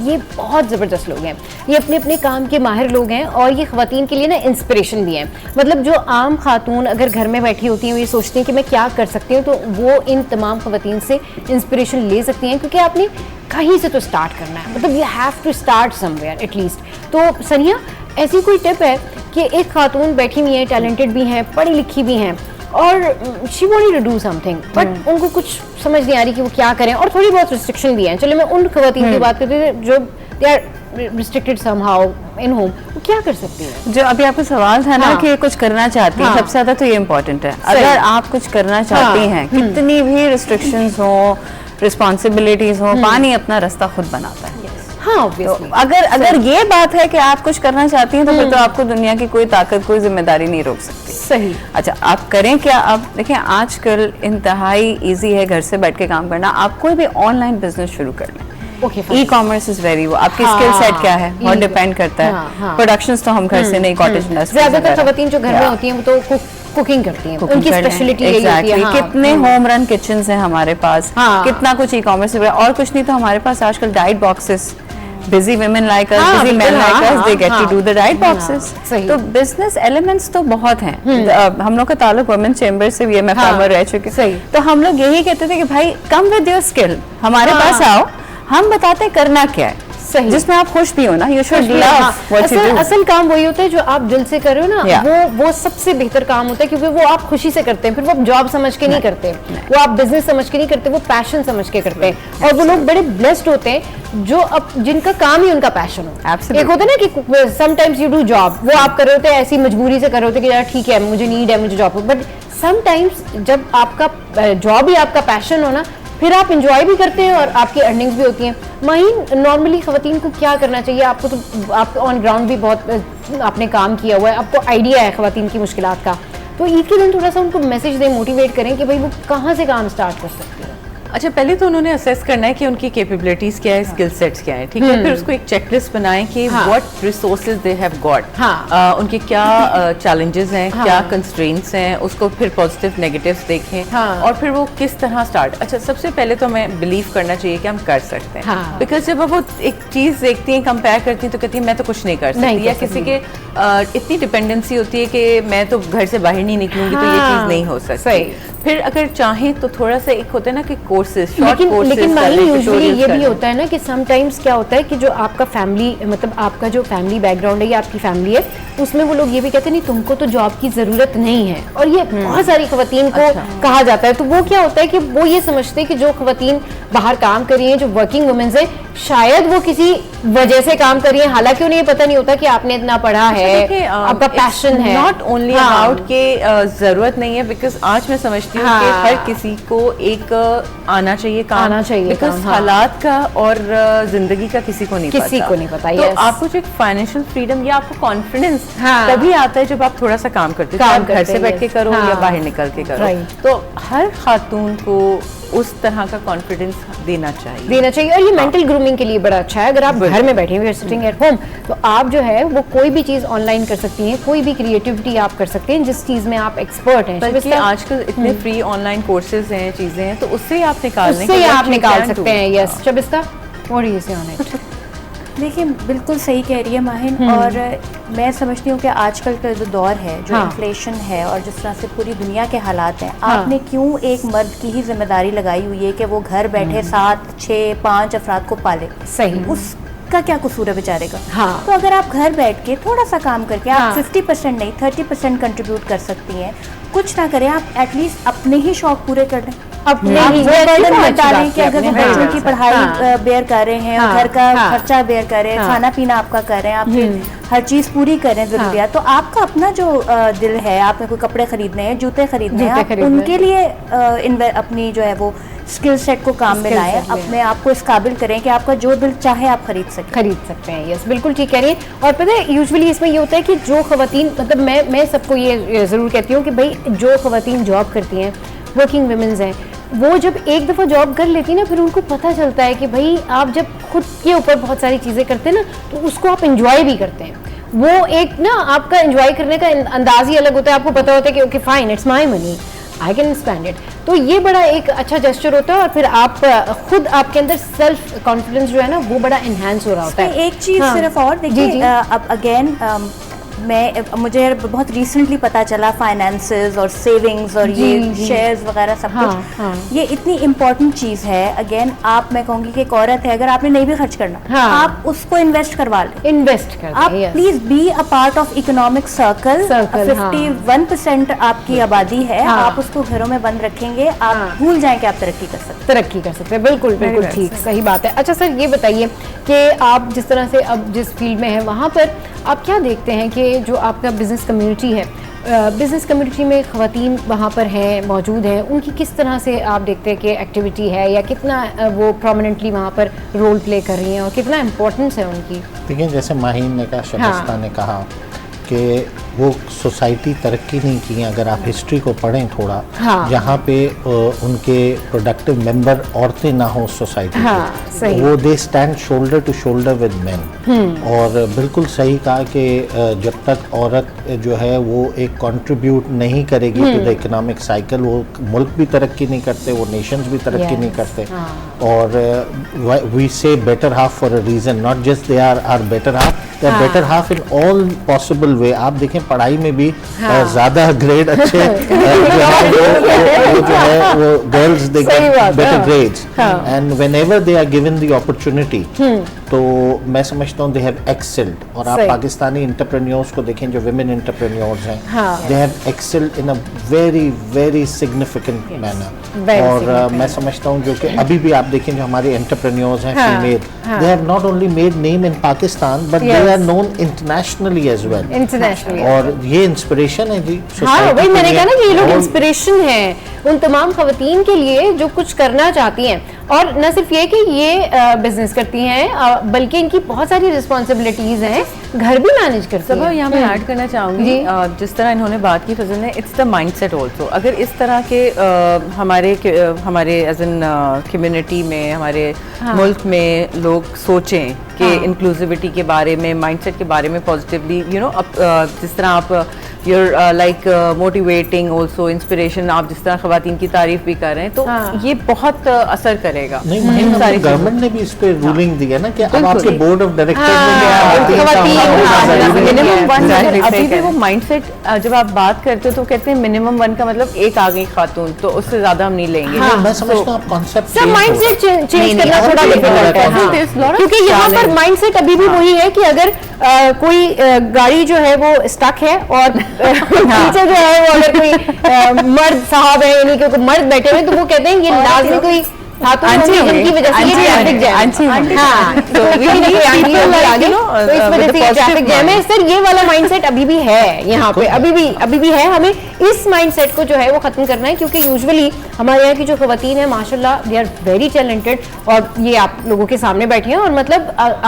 ये बहुत ज़बरदस्त लोग हैं, ये अपने अपने काम के माहिर लोग हैं, और ये ख़वातीन के लिए ना इंस्पिरेशन भी हैं। मतलब जो आम खातून अगर घर में बैठी होती हैं, वो ये सोचती हैं कि मैं क्या कर सकती हूँ, तो वो इन तमाम ख़वातीन से इंस्पिरेशन ले सकती हैं, क्योंकि आपने कहीं से तो स्टार्ट करना है, मतलब you have to start somewhere at least. तो सनिया, ऐसी कोई टिप है कि एक खातून बैठी हुई है, टैलेंटेड भी हैं, पढ़ी लिखी भी हैं, और she wanted to do something, but उनको कुछ समझ नहीं आ रही कि वो क्या करें, और थोड़ी बहुत रिस्ट्रिक्शन भी हैं। चलो मैं उन ख़वातीन की बात करती हूँ जो they are restricted somehow in home, वो क्या कर सकती है? जो अभी आपको सवाल था ना कि कुछ करना चाहती है, सबसे ज्यादा तो ये इम्पोर्टेंट है, अगर आप कुछ करना चाहती हैं, कितनी भी रिस्ट्रिक्शंस हो, रिस्पॉन्सिबिलिटीज हो, पानी अपना रास्ता खुद बनाता है। हाँ, तो अगर ये बात है कि आप कुछ करना चाहती हैं, तो फिर तो आपको दुनिया की कोई ताकत, कोई जिम्मेदारी नहीं रोक सकती। सही। अच्छा, आप करें क्या? आप देखें, आजकल इंतहाई इजी है घर से बैठ के काम करना। आप कोई भी ऑनलाइन बिजनेस शुरू कर लें। ई कॉमर्स इज वेरी, वो आपकी स्किल सेट क्या है बहुत डिपेंड करता है। प्रोडक्शंस तो हम घर से नहीं, कॉटेज इंडस्ट्री, ज्यादातर खवातीन जो घर में होती हैं वो तो कुकिंग करती हैं, उनकी स्पेशलिटी यही होती है। कितने होम रन किचन्स हैं हमारे पास, कितना कुछ ई कॉमर्स, और कुछ नहीं तो हमारे पास आजकल diet boxes, busy women like us, busy men like us, they get to do the right boxes. तो business elements तो बहुत हैं। हम लोग का ताल्लुक वुमेन चेंबर से भी है, मैं फार्मर रह चुकी हूँ, तो हम लोग यही कहते थे कि भाई कम विद योर स्किल, हमारे पास आओ, हम बताते हैं करना क्या है, जिसमें आप खुश भी हो ना। You should love what you do. असल काम वही होता है जो आप दिल से कर रहे हो ना, वो सबसे बेहतर काम होता है, क्योंकि वो आप खुशी से करते हैं, फिर वो आप जॉब समझ के नहीं करते, वो आप बिजनेस समझ के नहीं करते, वो पैशन समझ के करते हैं। और वो लोग बड़े ब्लेस्ड होते हैं जो अब जिनका काम ही उनका पैशन हो। एक होता है ना कि समटाइम्स यू डू जॉब, वो आप कर रहे होते हैं ऐसी मजबूरी से कर रहे होते हैं कि यार ठीक है मुझे नीड है, मुझे जॉब, बट समटाइम्स जब आपका जॉब ही आपका पैशन हो ना, फिर आप इंजॉय भी करते हैं और आपकी अर्निंग्स भी होती हैं। माहीन, नॉर्मली ख़वातीन को क्या करना चाहिए? आपको तो आप ऑन ग्राउंड भी बहुत आपने काम किया हुआ है, आपको आइडिया है ख़वातीन की मुश्किलात का, तो ईद के दिन थोड़ा सा उनको मैसेज दें, मोटिवेट करें कि भाई वो कहाँ से काम स्टार्ट कर सकते हैं। अच्छा, पहले तो उन्होंने असेस करना है कि उनकी कैपेबिलिटीज क्या है, स्किल सेट्स क्या है, ठीक है। फिर उसको एक चेकलिस्ट बनाएं कि what resources they have got, उनके क्या चैलेंजेस हैं, क्या कंस्ट्रेंट्स हैं, उसको फिर पॉजिटिव नेगेटिव्स देखें, और फिर वो किस तरह स्टार्ट। अच्छा, सबसे पहले तो हमें बिलीव करना चाहिए कि हम कर सकते हैं, बिकॉज जब वो एक चीज़ देखती हैं, कंपेयर करती हैं, तो कहती हैं मैं तो कुछ नहीं कर सकती, या किसी के इतनी डिपेंडेंसी होती है कि मैं तो घर से बाहर नहीं निकलूंगी तो ये चीज़ नहीं हो सकती। फिर अगर चाहें तो थोड़ा सा एक होता है ना कि कोर्सेज, शॉर्ट कोर्सेज, लेकिन माही यूजुअली ये भी होता है ना कि समटाइम्स क्या होता है कि जो आपका फैमिली, मतलब आपका जो फैमिली बैकग्राउंड है या आपकी फैमिली है, उसमें वो लोग ये भी कहते हैं नहीं तुमको तो जॉब की ज़रूरत नहीं है, और ये बहुत सारी खवातीन को कहा जाता है। तो वो क्या होता है कि वो ये समझते हैं कि जो खवातीन बाहर काम कर रही हैं, जो वर्किंग वुमेन्स है, शायद वो किसी वजह से काम कर रही है, हालांकि उन्हें ये पता नहीं होता कि आपने इतना पढ़ा है, आपका पैशन है। नॉट ओनली अबाउट के जरूरत नहीं है, बिकॉज आज मैं समझती हूँ कि हर किसी को एक आना चाहिए काम, आना चाहिए बिकॉज हालात का और जिंदगी का किसी को नहीं पता। तो आपको जो फाइनेंशियल फ्रीडम या आपको कॉन्फिडेंस तभी आता है जब आप थोड़ा सा काम करते हो, घर से बैठ के करो या बाहर निकल के करो। तो हर खातून को उस तरह का कॉन्फिडेंस देना चाहिए और ये मेंटल ग्रूमिंग के लिए बड़ा अच्छा है। अगर आप घर में बैठे हुए सिटिंग एट होम, तो आप जो है वो कोई भी चीज ऑनलाइन कर सकती हैं, कोई भी क्रिएटिविटी आप कर सकते हैं जिस चीज में आप एक्सपर्ट हैं। बल्कि आजकल इतने फ्री ऑनलाइन कोर्सेज हैं, चीजें हैं, तो उससे आप निकाल सकते हैं। Yes Shabista, what do you से ऑन इट? देखिए बिल्कुल सही कह रही है माहिन, और मैं समझती हूँ कि आजकल का जो दौर है, जो इन्फ्लेशन है और जिस तरह से पूरी दुनिया के हालात हैं, आपने क्यों एक मर्द की ही जिम्मेदारी लगाई हुई है कि वो घर बैठे 7, 6, 5 अफराद को पाले? सही, उसका क्या कसूर है बेचारे का? तो अगर आप घर बैठ के थोड़ा सा काम करके आप 50% नहीं 30% कंट्रीब्यूट कर सकती हैं, कुछ ना करें, आप एटलीस्ट अपने ही शौक पूरे कर लें, अपने ही बर्डन हटा लें कि अगर वो बच्चों की पढ़ाई बेयर कर रहे हैं, घर का खर्चा बेयर कर रहे हैं, खाना पीना आपका कर रहे हैं, आप हर चीज पूरी करें जरूरियात, तो आपका अपना जो दिल है, आपने कोई कपड़े खरीदने हैं, जूते खरीदने हैं, आप उनके लिए अपनी जो है वो स्किल सेट को काम में लाएं, अपने आप को इस काबिल करें कि आपका जो दिल चाहे आप खरीद सकते हैं। यस बिल्कुल ठीक कह रही हैं। और पता है यूजुअली इसमें ये होता है कि जो खवातीन, मतलब मैं सबको ये ज़रूर कहती हूँ कि भाई जो खवातीन जॉब करती हैं, वर्किंग वुमेन्स हैं, वो जब एक दफ़ा जॉब कर लेती है ना, फिर उनको पता चलता है कि भाई आप जब खुद के ऊपर बहुत सारी चीज़ें करते हैं ना, तो उसको आप एंजॉय भी करते हैं। वो एक ना आपका एंजॉय करने का अंदाज ही अलग होता है। आपको पता होता है कि okay fine, it's my money, I can spend it. तो ये बड़ा एक अच्छा जेस्चर होता है, और फिर आप खुद आपके अंदर सेल्फ कॉन्फिडेंस जो है ना वो बड़ा एनहांस हो रहा होता है। एक चीज़ सिर्फ और देखिए, अब अगेन मुझे बहुत रिसेंटली पता चला फाइनेंसेस और सेविंग्स और ये शेयर्स वगैरह सब कुछ, ये इतनी इम्पोर्टेंट चीज़ है। अगेन मैं कहूँगी कि एक औरत है, अगर आपने नहीं भी खर्च करना, आप उसको इन्वेस्ट करवा लें, आप please be a part of economic circle. 51% आपकी आबादी है, आप उसको घरों में बंद रखेंगे, आप भूल जाएं कि आप तरक्की कर सकते हैं। बिल्कुल ठीक, सही बात है। अच्छा सर, ये बताइए कि आप जिस तरह से अब जिस फील्ड में हैं, वहाँ पर आप क्या देखते हैं कि जो आपका बिज़नेस कम्युनिटी है, बिज़नेस कम्युनिटी में ख़वातीन वहाँ पर हैं, मौजूद हैं, उनकी किस तरह से आप देखते हैं कि एक्टिविटी है, या कितना वो प्रोमिनेंटली वहाँ पर रोल प्ले कर रही हैं, और कितना इम्पोर्टेंस है उनकी? देखिए, जैसे माहीन ने कहा, शबिस्ता ने कहा कि वो सोसाइटी तरक्की नहीं की है। अगर आप हिस्ट्री को पढ़ें थोड़ा, जहाँ पे उनके प्रोडक्टिव मेंबर औरतें ना हो सोसाइटी में, वो they stand shoulder to shoulder with men. और बिल्कुल सही कहा कि जब तक औरत जो है वो एक कंट्रीब्यूट नहीं करेगी टू द इकोनॉमिक साइकिल, वो मुल्क भी तरक्की नहीं करते, वो नेशंस भी तरक्की नहीं करते। और we say better half for a reason, not just they are better half, they are better half in all possible way. आप देखें पढ़ाई में भी ज्यादा ग्रेड अच्छे जो है वो girls they get better grades, and whenever they are given the opportunity, तो मैं समझता हूँ दे हैव एक्सेल्ड। और आप पाकिस्तानी एंटरप्रेन्योर्स को देखें, जो विमेन एंटरप्रेन्योर्स हैं, they have excelled in a very very significant manner. और मैं समझता हूँ जो कि अभी भी आप देखें, जो हमारे एंटरप्रेन्योर्स हैं female, they have not only made name in Pakistan, but they are known internationally as well. और ये इंस्पिरेशन है जी। हाँ, वही मैंने कहा ना कि ये लोग इंस्पिरेशन है उन तमाम खवातीन के लिए जो कुछ करना चाहती हैं। और न सिर्फ ये कि ये बिजनेस करती हैं, बल्कि इनकी बहुत सारी रिस्पॉन्सिबिलिटीज हैं, घर भी मैनेज करती हैं। सब यहाँ मैं ऐड करना चाहूँगी, जिस तरह इन्होंने बात की फजल ने, इट्स द माइंडसेट ऑल्सो। अगर इस तरह के हमारे एज एन कम्युनिटी में, हमारे मुल्क में लोग सोचें कि इंक्लूसिविटी के बारे में, माइंडसेट के बारे में पॉजिटिवली, जिस तरह आप you're like motivating also, inspiration, आप जिस तरह ख़वातीन की तारीफ भी कर रहे हैं, तो ये बहुत असर करेगा। नहीं, गवर्नमेंट ने भी इस पे रूलिंग दी है ना कि अब आपके बोर्ड ऑफ डायरेक्टर्स में अभी भी वो माइंडसेट, जब आप बात करते हो तो कहते हैं मिनिमम 1 का मतलब एक आ गई खातून, तो उससे ज्यादा हम नहीं लेंगे। मैं समझता हूँ आप कॉन्सेप्ट सर माइंडसेट चेंज करना थोड़ा डिफिकल्ट है, क्योंकि यहाँ पर माइंडसेट अभी भी वही है कि अगर कोई गाड़ी जो है वो स्टक है और पीछे जो है वो अगर कोई मर्द साहब है, यानी कि मर्द बैठे हुए, तो वो कहते हैं ये लाजमी कोई खातून होंगी जिनकी वजह से ये ट्रैफिक जैम, हाँ, तो इस वजह से ये ट्रैफिक जैम है। सर ये वाला माइंडसेट अभी भी है यहाँ पे, अभी भी है। हमें इस माइंडसेट को जो है वो खत्म करना है, क्योंकि यूजुअली हमारे यहाँ की जो खवातीन है माशाल्लाह दे आर वेरी टैलेंटेड, और ये आप लोगों के सामने बैठे हैं, और मतलब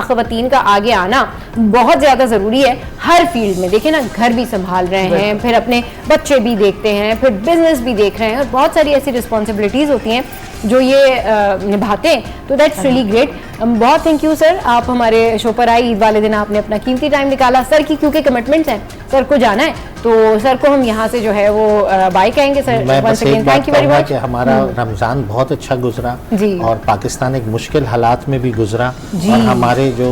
खवातीन का आगे आना बहुत ज़्यादा ज़रूरी है हर फील्ड में। देखिए ना, घर भी संभाल रहे हैं, फिर अपने बच्चे भी देखते हैं, फिर बिजनेस भी देख रहे हैं, और बहुत सारी ऐसी रिस्पॉन्सिबिलिटीज़ होती हैं जो ये निभाते हैं, तो दैट्स रियली ग्रेट। बहुत थैंक यू सर, आप हमारे शो पर आए, ईद वाले दिन आपने अपना कीमती टाइम निकाला। सर की क्योंकि कमिटमेंट्स हैं, सर को जाना है, तो सर को हम यहाँ से जो है वो बाय कहेंगे। सर मैं बस एक बात कहूँगा कि हमारा रमज़ान बहुत अच्छा गुजरा, और पाकिस्तान एक मुश्किल हालात में भी गुजरा, और हमारे जो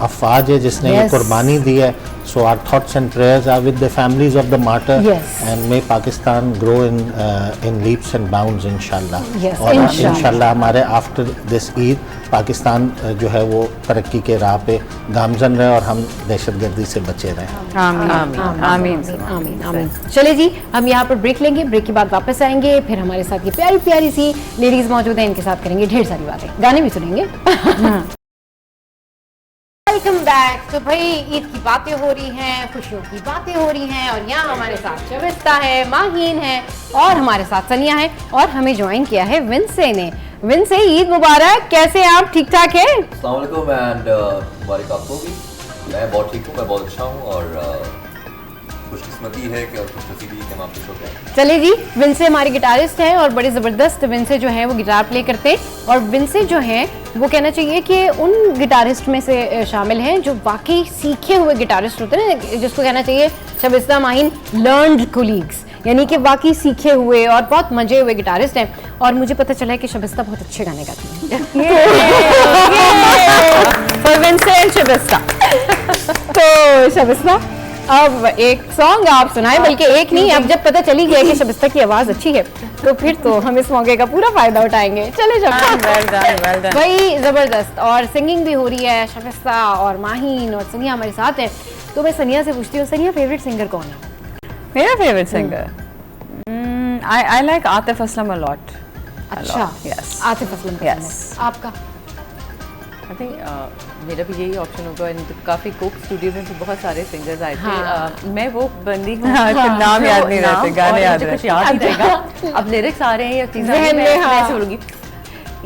अफवाज है जिसने ये कुर्बानी दी है, so our thoughts and prayers are with the families of the martyr, and may Pakistan grow in leaps and bounds इंशाल्लाह। और इंशाल्लाह हमारे आफ्टर दिस ईद पाकिस्तान जो है वो तरक्की के राह पे गामजन रहे, और हम दहशतगर्दी से बचे रहें। आमीन आमीन आमीन आमीन। चले जी, हम यहाँ पर ब्रेक लेंगे, ब्रेक के बाद वापस आएंगे, फिर हमारे साथ ये प्यारी प्यारी सी लेडीज मौजूद हैं, इनके साथ करेंगे ढेर सारी बातें, गाने भी सुनेंगे। Welcome back. तो भाई ईद की बातें हो रही हैं, खुशियों की बातें हो रही हैं, और यहाँ हमारे साथ शबिस्ता है, माहीन है, और हमारे साथ सनिया है, और हमें ज्वाइन किया है विंसे ने। विंसे, ईद मुबारक, कैसे आप? ठीक ठाक है? अस्सलाम वालेकुम एंड मुबारक आपको भी। मैं बहुत ठीक हूँ, मैं बहुत अच्छा हूँ, और खुशकिस्मती है कि और खुशनसीबी है कि हम आपके शो पे आए। चले जी, विंसे हमारे गिटारिस्ट हैं, और बड़े ज़बरदस्त विंसे जो हैं वो गिटार प्ले करते हैं, और विंसे जो हैं वो कहना चाहिए कि उन गिटारिस्ट में से शामिल हैं जो वाकई सीखे हुए गिटारिस्ट होते हैं, जिसको कहना चाहिए शबिस्ता माहीन लर्नड कोलीग्स, यानी कि वाकई सीखे हुए और बहुत मजे हुए गिटारिस्ट हैं। और मुझे पता चला है कि शबिस्ता बहुत अच्छे गाने गाती है। For Vince and Shabista. तो शबिस्ता, अब एक सॉन्ग आप सुनाएं, बल्कि एक नहीं, अब जब पता चली गया कि शबिस्ता की आवाज़ अच्छी है, तो फिर तो हम इस मौके का पूरा फायदा उठाएंगे। चले शबिस्ता, भाई ज़बरदस्त, और सिंगिंग भी हो रही है शबिस्ता और माहीन और सनिया हमारे साथ है। तो मैं सनिया से पूछती हूँ, सनिया फेवरेट सिंगर कौन है? मेरा favourite singer I like Atif Aslam a lot. अच्छा, yes. आतिफ असलम पसंद है। आपका? आई थिंक मेरा भी यही ऑप्शन होगा। काफ़ी कोक स्टूडियो में भी बहुत सारे सिंगर्स आए थे। मैं वो बंदी हूँ, नाम याद नहीं रहते, गाने याद कुछ याद नहीं रहेगा। अब लिरिक्स आ रहे हैं या चीज़ें, मैं ऐसे बोलूँगी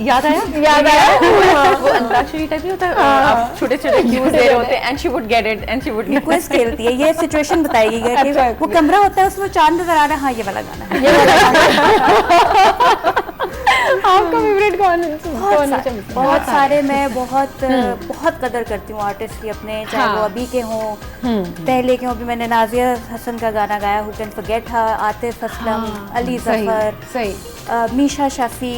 याद आया वो अंताक्षरी टाइप नहीं होता, आप छोटे छोटे क्यूज दे रहे होते हैं, and she would get it, and she would quiz खेलती है। ये सिचुएशन बताएगी कि वो कमरा होता है, उसमें चांद नजर आ रहा है, हाँ ये वाला गाना है। आपका फेवरेट कौन है? बहुत सारे, मैं बहुत कदर करती हूँ आर्टिस्ट की अपने, चाहे वो अभी के हों, पहले के हों। अभी मैंने नाजिया हसन का गाना गाया, who can forget her, Atif Aslam, Ali Zafar, Meesha Shafi,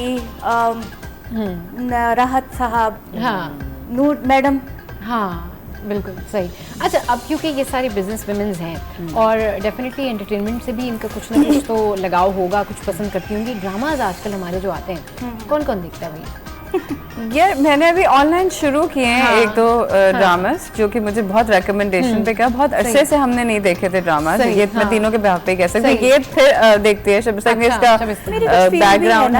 Rahat sahab, Noor madam. हाँ बिल्कुल सही। अच्छा, अब क्योंकि ये सारी बिजनेस वुमेन्स हैं, और डेफिनेटली एंटरटेनमेंट से भी इनका कुछ ना कुछ तो लगाव होगा, कुछ पसंद करती होंगी। ड्रामाज आजकल हमारे जो आते हैं, कौन कौन देखता है भाई? ये मैंने अभी ऑनलाइन शुरू किए हैं एक दो ड्रामास, जो कि मुझे बहुत रिकमेंडेशन पे क्या, बहुत अरसे से हमने नहीं देखे थे ड्रामास। ये मैं तीनों के बिहाफ पे कह सकती हूँ। ये फिर देखती है शबिस्ता ने इसका बैकग्राउंड।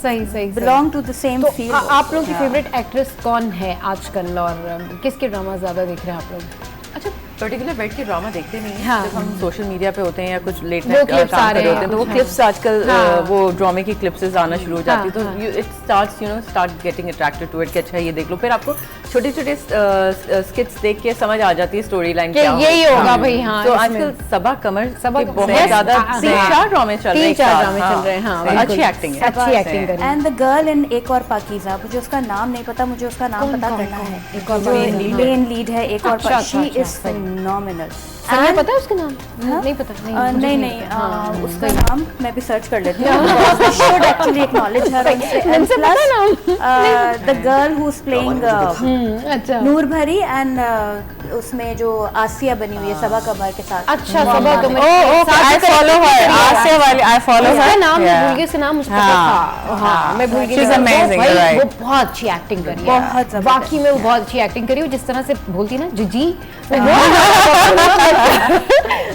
सही belong to the same field. आप लोगों की फेवरेट एक्ट्रेस कौन है आजकल, और किसके ड्रामा ज्यादा देख रहे हैं आप लोग? अच्छा, पर्टिकुलर बैठ के ड्रामा देखते नहीं है। हाँ। जब हम सोशल मीडिया पे होते हैं या कुछ लेट नाइट काम clips आ कर रहे रहे होते हैं, तो वो हैं। क्लिप्स आजकल वो ड्रामे की क्लिप्स आना शुरू हो जाती है, हाँ, तो it start getting attracted to it कि अच्छा ये देख लो। फिर आपको छोटे छोटे स्किट्स देख के समझ आ जाती है स्टोरी लाइन क्या यही होगा भाई। हाँ, तो आजकल सबा कमर सबा बहुत ज्यादा 3-4 ड्रामे चल रहे हैं, 3-4 ड्रामे चल रहे हैं। हाँ, अच्छी एक्टिंग है, अच्छी एक्टिंग करी। एंड द गर्ल इन एक और पाकीज़ा, मुझे उसका नाम नहीं पता, मुझे उसका नाम पता करना है। एक और मेन लीड है एक और, शी इज फिनोमिनल। तुम्हें पता है उसका नाम? नहीं पता। नहीं, उसका नाम मैं भी सर्च कर लेती हूँ। Should actually acknowledge her. The girl who is playing Noor Bhari and उसमें जो आसिया बनी हुई है सबा कमर के साथ। अच्छा, सबा कमर। आई फॉलो हर, आसिया वाली आई फॉलो हर। उसका नाम मैं भूल गई, उसका नाम मुझे पता था। हाँ, मैं भूल गई। She's amazing, भाई, right? वो बहुत अच्छी एक्टिंग करी है, बहुत जबरदस्त। वाकई में वो बहुत अच्छी एक्टिंग करी है। जिस तरह से बोलती है ना जीजी,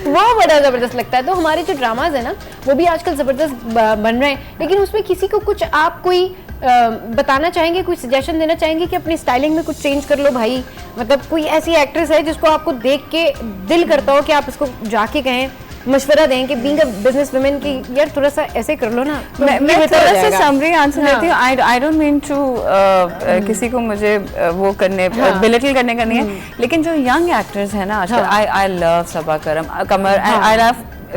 वो बड़ा जबरदस्त लगता है। तो हमारे जो ड्रामाज है ना वो भी आजकल जबरदस्त बन रहे हैं, लेकिन उसमें किसी को कुछ आप कोई बताना चाहेंगे, कोई सजेशन देना चाहेंगे कि अपनी स्टाइलिंग में कुछ चेंज कर लो भाई? मतलब कोई ऐसी एक्ट्रेस है जिसको आपको देख के दिल करता हो कि आप इसको जाके कहें, मशवरा दें कि बीइंग अ बिजनेस वुमेन की यार थोड़ा सा ऐसे कर लो ना? मैं थोड़ा सा समरी आंसर देती हूँ। आई डोंट मीन टू किसी को मुझे वो करने बिलिटल करने का नहीं है, लेकिन जो यंग एक्टर्स हैं ना आजकल, I love Saba Qamar, I love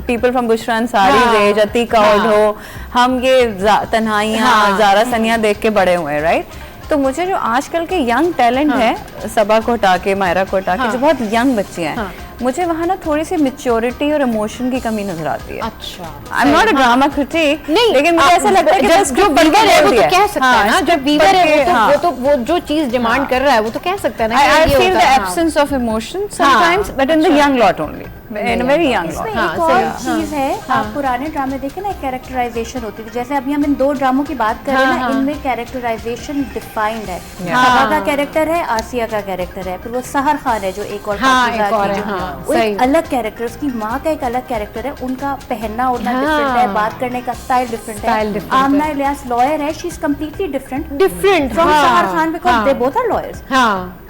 people from Bushra Ansari रेज, अतीका ओढो, हम ये तन्हाइयाँ, ज़ारा सनिया देख के बड़े हुए हैं, राइट? तो मुझे जो आजकल के यंग टैलेंट है, सबा को हटा के, मायरा को हटा के, जो बहुत यंग बच्चियाँ हैं, मुझे वहाँ ना थोड़ी सी मैच्योरिटी और इमोशन की कमी नजर आती है। अच्छा, I am not a drama critic, नहीं, लेकिन मुझे ऐसा लगता है कि बस जो वीवर है वो तो कह सकता है ना, जो वीवर है हाँ, वो तो जो चीज डिमांड कर रहा है वो तो कह सकता है ना। I feel the absence of emotion sometimes, but in the young lot only, in a very young lot. इसमें एक और चीज है, आप पुराने ड्रामे देखे ना, कैरेक्टराइजेशन होती थी। जैसे अभी हम इन 2 ड्रामों की बात कर रहे हैं ना, इनमें कैरेक्टराइजेशन डिफाइंड है। सबा का कैरेक्टर है, आसिया का कैरेक्टर है, फिर वो सहर खान है जो एक और अलग कैरेक्टर, उसकी माँ का एक अलग कैरेक्टर है, उनका पहनना ओढ़ना डिफरेंट है, बात करने का स्टाइल डिफरेंट है। आमना इलियास लॉयर है, she is completely different from Sehar Khan because they both are lawyers.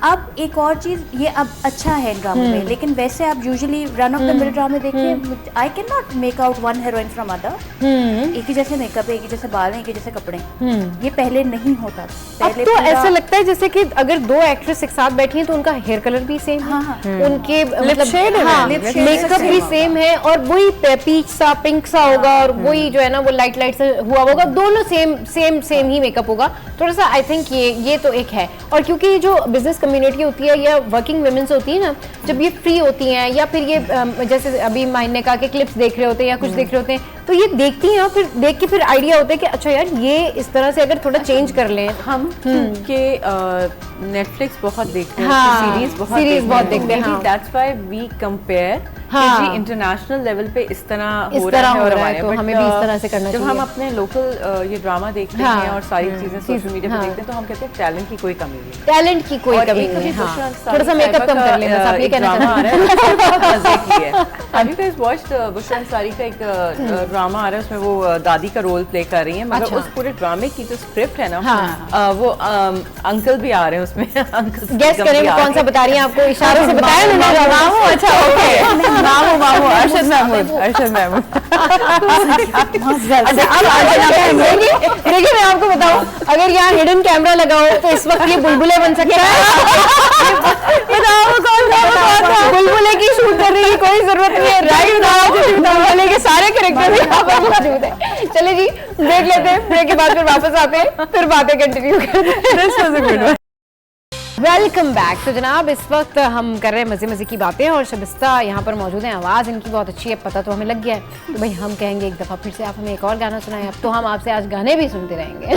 अब एक और चीज, ये अब अच्छा है इन ड्रामों में, लेकिन वैसे आप usually run of the mill ड्रामे देखिए, I can not make out one heroine from other. एक ही जैसे मेकअप है, एक ही जैसे बाल हैं, एक ही जैसे कपड़े, ये पहले नहीं होता। पहले तो ऐसा लगता है जैसे कि अगर 2 एक्ट्रेस एक साथ बैठी हैं तो उनका हेयर कलर भी सेम है, उनके मेकअप भी सेम है, और वही पीच सा पिंक सा होगा, और वही जो है ना वो लाइट लाइट से हुआ होगा, दोनों सेम ही मेकअप होगा। थोड़ा सा आई थिंक ये तो एक है। और क्योंकि ये जो बिजनेस कम्युनिटी होती है या वर्किंग वुमेन्स होती है ना, जब ये फ्री होती हैं या फिर ये जैसे अभी माइन ने कहा कि क्लिप्स देख रहे होते हैं या कुछ देख रहे होते हैं, तो ये देखती हैं और फिर देख के फिर आइडिया होता है कि अच्छा यार ये इस तरह से अगर थोड़ा चेंज कर लें हम। क्योंकि नेटफ्लिक्स बहुत देखते हैं, सीरीज बहुत देखते हैं, दैट्स व्हाई वी कंपेयर कि इंटरनेशनल लेवल पे इस तरह हो रहा है, तो हमें भी इस तरह से करना चाहिए। जब हम अपने लोकल ये ड्रामा देखते हैं और सारी चीजें सोशल मीडिया पे देखते हैं, तो हम कहते हैं टैलेंट की कोई कमी नहीं, टैलेंट की कोई कमी नहीं है। थोड़ा सा मेकअप कम कर लें, आप ये कहना चाह रहे हैं। बहुत मजे की है। Have you guys watched Bushra Ansari का एक ड्रामा आ रहा है, उसमें वो दादी का रोल प्ले कर रही हैं, मगर उस पूरे ड्रामे की जो स्क्रिप्ट है ना, वो अंकल भी आ रहे हैं उसमें। अंकल गेस करें वो कौन सा बता रही हैं? आपको इशारों से बताया उन्होंने नाम? अच्छा, ओके, मामू अरशद महमूद। देखिए मैं आपको बताऊं, अगर यहाँ हिडन कैमरा लगा हो तो इस वक्त ये बुलबुले बन सकता है। बताओ कौन था? बुलबुले की शूट कर रही है, कोई जरूरत नहीं है, राइट? बुलबुले के सारे कैरेक्टर यहाँ पर मौजूद है। चले जी देख लेते हैं, ब्रेक के बाद फिर वापस आते हैं, फिर बातें कंटिन्यू करते हैं। Welcome back. तो जनाब इस वक्त हम कर रहे हैं मजे की बातें, और शबिस्ता यहाँ पर मौजूद हैं। आवाज़ इनकी बहुत अच्छी है, पता तो हमें लग गया है। तो भाई हम कहेंगे एक दफ़ा फिर से आप हमें एक और गाना सुनाएं। अब तो हम आपसे आज गाने भी सुनते रहेंगे।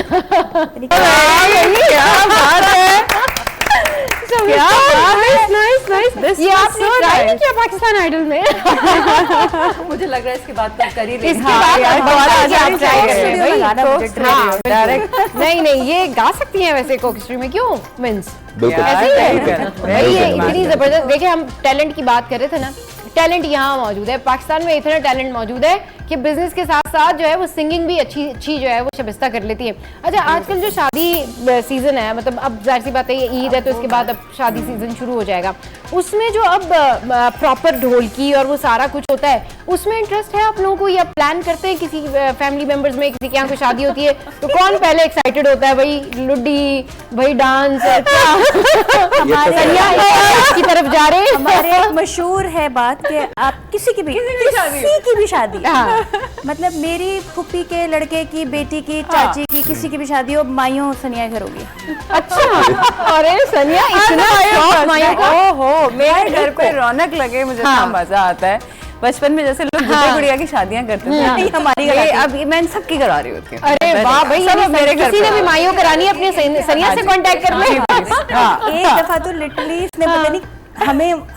क्या बात है, क्या नाइस। ये आपने ट्राई नहीं किया पाकिस्तान आइडल में? मुझे लग रहा है इसके बाद तो कर ही लेंगे। इसके बाद आप ट्राई करें। नहीं ये गा सकती हैं वैसे कोकेस्ट्री में, क्यों मींस ऐसे ही है। ये इतनी जबरदस्त। देखिए हम टैलेंट की बात कर रहे थे ना, टैलेंट यहाँ मौजूद है, पाकिस्तान में इतना टैलेंट मौजूद है कि बिजनेस के साथ साथ जो है वो सिंगिंग भी अच्छी जो है वो शबिस्ता कर लेती है। अच्छा, आजकल जो शादी सीजन है, मतलब अब जाहिर सी बात है ये ईद है तो इसके बाद अब शादी सीजन शुरू हो जाएगा, उसमें जो अब प्रॉपर ढोलकी और वो सारा कुछ होता है, उसमें इंटरेस्ट है आप लोगों को, या प्लान करते हैं किसी फैमिली मेंबर्स में, किसी के यहाँ कोई शादी होती है तो कौन पहले एक्साइटेड होता है, भाई लुड्डी, भाई डांस, की तरफ जा रहे हैं? हमारे एक मशहूर है बात कि आप किसी की भी शादी मतलब मेरी फूफी के लड़के की, बेटी की, चाची की, किसी की भी शादी हो, माइयों सनिया घर होगी। अच्छा, अरे सनिया इतना शौक माइयों का। ओहो, मेरे घर पे रौनक लगे, मुझे इतना मजा आता है। बचपन में जैसे लोग गुड्डे गुड़िया की शादियां करते थे, हमारी अब मैं इन सबकी करा रही होती हूँ। अरे वाह भाई, सब मेरे घर किसी ने भी माइयों करानी है अपने सनिया से कांटेक्ट कर ले। एक दफा तो लिटरली इसने पता नहीं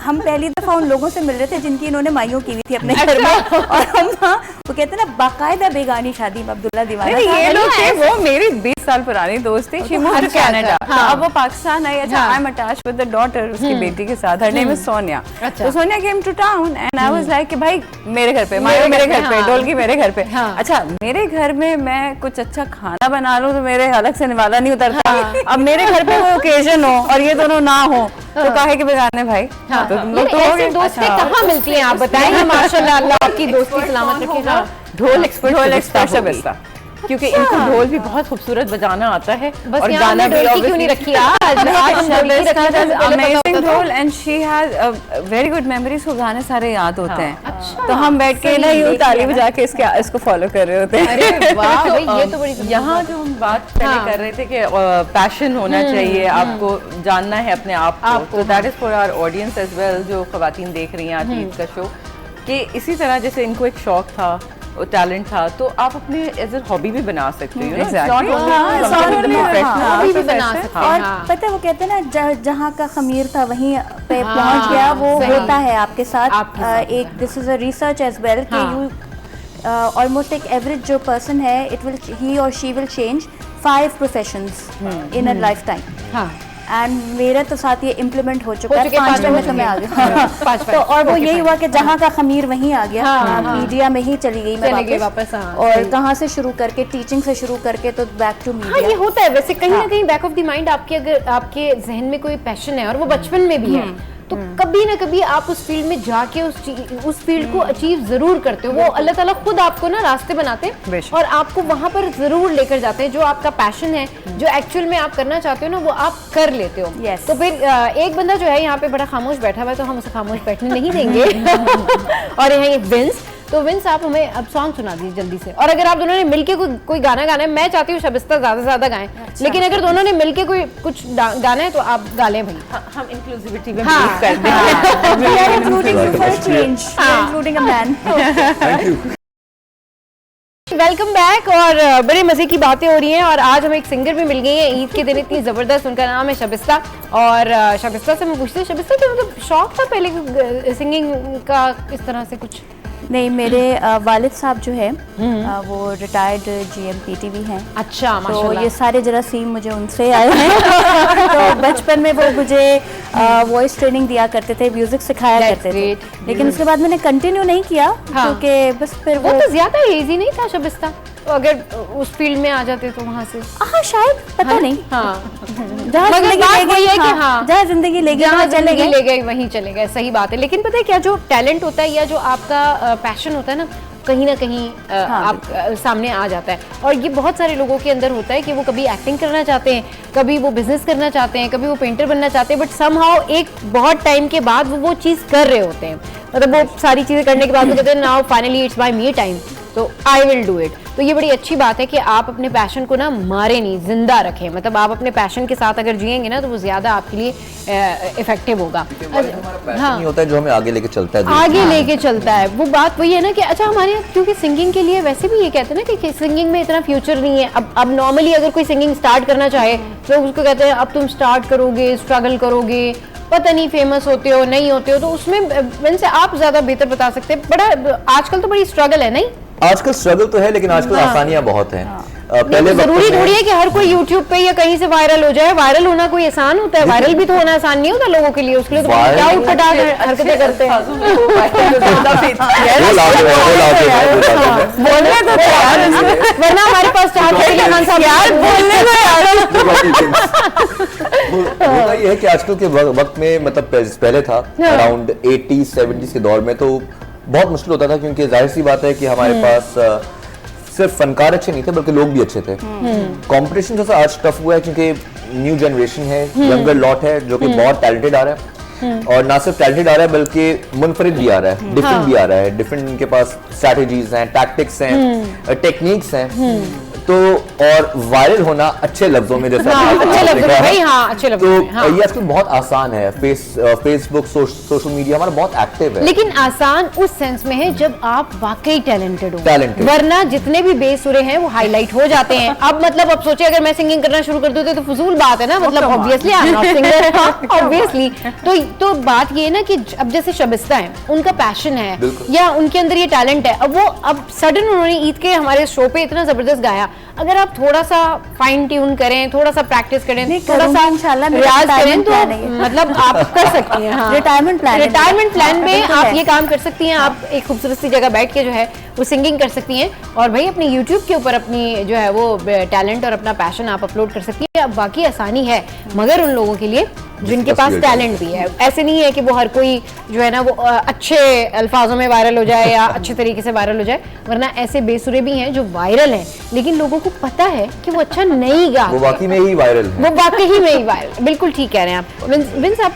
हम पहली दफा उन लोगों से मिल रहे थे जिनकी इन्होंने माइयों की हुई थी अपने घर में, और हम वो कहते हैं ना बाकायदा बेगानी शादी में अब्दुल्ला दीवाना। ये लोग थे, वो मेरी 20 साल पुरानी दोस्त थी, शी मूव्ड टू कनाडा, अब वो पाकिस्तान आई। अच्छा, I am attached with the daughter, उसकी बेटी के साथ, हर नेम इज सोनिया। तो Sonia came to town and I was like कि भाई मेरे घर पे, मायो मेरे घर पे, ढोलकी मेरे घर पे। अच्छा, मेरे घर में मैं कुछ अच्छा खाना बना लूं तो मेरे अलग से निवाला नहीं उतरता। अब मेरे घर पे कोई ओकेजन हो और ये दोनों ना हो तो काहे के बेगाने भाई। तो तुम लोग तो ऐसी दोस्तें कहाँ मिलती हैं आप बताएंगे? माशाल्लाह, अल्लाह आपकी दोस्ती सलामत रखे। ढोल एक्सपर्ट शबिस्ता, क्योंकि इनको ढोल भी बहुत खूबसूरत बजाना आता है, बस और यहाँ गाना भी क्यों नहीं रखी आज अमेजिंग ढोल and she has very good memories. को गाने सारे याद होते हैं, तो हम बैठ के ना यूं ताली बजा के इसको फॉलो कर रहे होते हैं। अरे वाह भाई, ये तो बड़ी यहाँ जो हम बात पहले कर रहे थे कि पैशन होना चाहिए, आपको जानना है अपने आप को, तो that is for our audience as well, जो खवातीन देख रही हैं आज ईद का शो, कि इसी तरह जैसे इनको एक शौक था, टैलेंट था, तो आप अपने एज ए हॉबी भी बना सकते हो, और पता है वो कहते हैं ना जहाँ का खमीर था वहीं पे पहुँच गया, वो होता है आपके साथ। एक this is a research as well कि यू ऑलमोस्ट एक एवरेज जो पर्सन है, इट विल ही और she will change 5 professions in a lifetime. And मेरे तो साथ ये इम्प्लीमेंट हो चुका है, 5 में तो मैं आ गई। तो और वो यही हुआ कि जहाँ का खमीर वहीं आ गया, मीडिया में ही चली गई मैं वापस। और कहाँ से शुरू करके, टीचिंग से शुरू करके तो बैक टू मीडिया। ये होता है वैसे, कहीं ना कहीं बैक ऑफ द माइंड आपके, अगर आपके जहन में कोई पैशन है और वो बचपन में भी है, तो कभी ना कभी आप उस फील्ड में जाके उस फील्ड को अचीव जरूर करते हो। वो अल्लाह ताला खुद आपको ना रास्ते बनाते हैं और आपको वहां पर जरूर लेकर जाते हैं। जो आपका पैशन है, जो एक्चुअल में आप करना चाहते हो ना, वो आप कर लेते हो। तो फिर एक बंदा जो है यहाँ पे बड़ा खामोश बैठा हुआ है, तो हम उसे खामोश बैठने नहीं देंगे। और यहाँ ये विंस, तो विंस आप हमें अब सॉन्ग सुना दीजिए जल्दी से। और अगर आप दोनों ने मिलके कोई गाना गाना है, मैं चाहती हूँ शबिस्ता ज्यादा से ज्यादा गाएं, लेकिन अगर दोनों ने मिलके कोई कुछ गाना है तो आप गा लें भाई। हम इंक्लूसिविटी में बिलीव करते हैं। We are including you for a change, we are including a man. Welcome back. और बड़े मजे की बातें हो रही हैं, और आज हमें एक सिंगर भी मिल गई है ईद के दिन, इतनी जबरदस्त। उनका नाम है शबिस्ता। और शबिस्ता से मैं पूछती हूँ, शबिस्ता क्या मतलब शौक था पहले सिंगिंग का इस तरह से कुछ? नहीं, मेरे वालिद साहब जो है वो रिटायर्ड GM भी हैं। अच्छा, तो ये सारे जरासीम मुझे उनसे आए हैं। तो बचपन में वो मुझे वॉइस ट्रेनिंग दिया करते थे, म्यूजिक सिखाया करते थे, लेकिन उसके बाद मैंने कंटिन्यू नहीं किया क्योंकि बस फिर वो तो ज्यादा इजी नहीं था शबिस्ता, तो अगर उस फील्ड में आ जाते तो वहाँ से शायद पता नहीं। जहाँ जिंदगी ले गई वहीं चले गए। सही बात है। लेकिन पता है क्या, जो टैलेंट होता है या जो आपका पैशन होता है ना, कहीं ना कहीं आप सामने आ जाता है। और ये बहुत सारे लोगों के अंदर होता है कि वो कभी एक्टिंग करना चाहते हैं, कभी वो बिजनेस करना चाहते हैं, कभी वो पेंटर बनना चाहते हैं, बट समहाउ एक बहुत टाइम के बाद वो चीज़ कर रहे होते हैं। मतलब वो सारी चीज़ें करने के बाद वो कहते हैं now finally it's by me time, तो आई विल डू इट। तो ये बड़ी अच्छी बात है कि आप अपने पैशन को ना मारे नहीं, जिंदा रखें। मतलब आप अपने पैशन के साथ अगर जिएंगे ना, तो वो ज्यादा आपके लिए इफेक्टिव होगा। हाँ, होता है जो हमें आगे लेके चलता है, आगे लेके चलता है। वो बात वही है ना कि अच्छा, हमारे क्योंकि सिंगिंग के लिए वैसे भी ये कहते हैं ना कि सिंगिंग में इतना फ्यूचर नहीं है। अब नॉर्मली अगर कोई सिंगिंग स्टार्ट करना चाहे तो उसको कहते हैं अब तुम स्टार्ट करोगे, स्ट्रगल करोगे, पता नहीं फेमस होते हो नहीं होते हो। तो उसमें वैसे आप ज्यादा बेहतर बता सकते हैं। बड़ा आजकल तो बड़ी स्ट्रगल है नहीं? आजकल स्ट्रगल तो है, लेकिन आजकल आसानियां बहुत हैं। पहले जरूरी थोड़ी है कि हर कोई YouTube पे या कहीं से वायरल हो जाए। वायरल होना कोई आसान होता है? वायरल भी तो होना आसान नहीं होता लोगों के लिए। उसके लिए तो क्या उठपटांग हरकतें करते हैं। बोलने तो वरना हमारे पास खान साहब यार बोलने को होता ये है कि आजकल के वक्त में, मतलब पहले था अराउंड 80s 70s के दौर में तो बहुत मुश्किल होता था, क्योंकि जाहिर सी बात है कि हमारे पास सिर्फ फनकार अच्छे नहीं थे बल्कि लोग भी अच्छे थे। कंपटीशन जैसा आज टफ हुआ है क्योंकि न्यू जनरेशन है, यंगर लॉट है जो कि बहुत टैलेंटेड आ रहा है, और ना सिर्फ टैलेंटेड आ रहा है बल्कि मुनफरिद भी आ रहा है, डिफरेंट भी आ रहा है। डिफरेंट इनके पास स्ट्रैटेजीज हैं, टैक्टिक्स हैं, टेक्निक्स हैं। तो और वायरल होना अच्छे लफ्जों में, जैसा अच्छे लफ्जों में भाई, हाँ अच्छे लफ्जों में, हाँ। तो ये आजकल बहुत आसान है। फेसबुक सोशल मीडिया हमारा बहुत एक्टिव है, लेकिन आसान उस सेंस में है जब आप वाकई टैलेंटेड हो। वरना जितने भी बेसुरे हैं वो हाईलाइट हो जाते हैं। अब मतलब अब सोचिए अगर मैं सिंगिंग करना शुरू कर दूं तो फजूल बात है ना, मतलब obviously I am not singer, obviously. तो बात ये है ना कि अब जैसे शबिस्ता है, उनका पैशन है या उनके अंदर ये टैलेंट है, अब सडन उन्होंने ईद के हमारे शो पे इतना जबरदस्त गाया। अगर आप थोड़ा सा फाइन ट्यून करें, थोड़ा सा प्रैक्टिस करें, थोड़ा सा रियाज करें तो मतलब आप कर सकती हैं। हाँ। रिटायरमेंट प्लान में आप ये काम कर सकती हैं। आप एक खूबसूरत सी जगह बैठ के जो है वो सिंगिंग कर सकती हैं, और भाई अपने YouTube के ऊपर अपनी जो है वो टैलेंट और अपना पैशन आप अपलोड कर सकती हैं। अब बाकी आसानी है मगर उन लोगों के लिए जिनके पास टैलेंट भी है। ऐसे नहीं है कि वो हर कोई जो है ना वो अच्छे अल्फाजों में वायरल हो जाए या अच्छे तरीके से वायरल हो जाए, वरना ऐसे बेसुरे भी हैं जो वायरल हैं लेकिन लोगों को पता है कि वो अच्छा नहीं गा, वो वाकई में ही वायरल है। वो वाकई ही में ही वायरल। बिल्कुल ठीक कह रहे हैं आप। विंस आप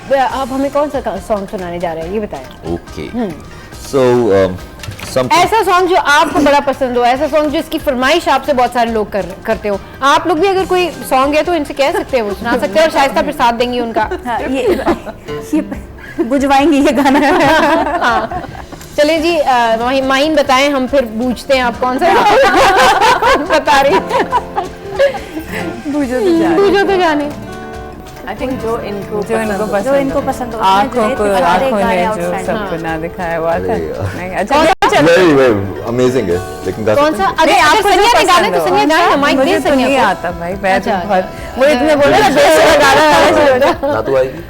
हमें कौन सा सॉन्ग सुनाने जा रहे हैं ये बताएं। ओके, सो ऐसा सॉन्ग जो आपको बड़ा पसंद हो, ऐसा सॉन्ग जो इसकी फरमाइश आपसे बहुत सारे लोग करते हो। आप लोग भी अगर कोई सॉन्ग है तो इनसे कह सकते हैं, वो सुना सकते हैं और शायस्ता फिर साथ देंगी उनका। ये बुझवाएंगी ये गाना। हाँ। चले जी माहीन बताएं, हम फिर पूछते हैं आप कौन सा बता रही। बूझो तो जाने। आई थिंक जो इनको पसंद हो, आँखों ने जो सबको ना दिखाया हुआ था। नहीं, अच्छा वेरी अमेजिंग है, लेकिन कौन सा? अरे आपको सनिया ने गाना तो सनिया गाना, माइक दे मुझे तो नहीं सनिया आता भाई, मैं तो बहुत वो इतने बोले ना बेसुरा गाना ना तो आएगी,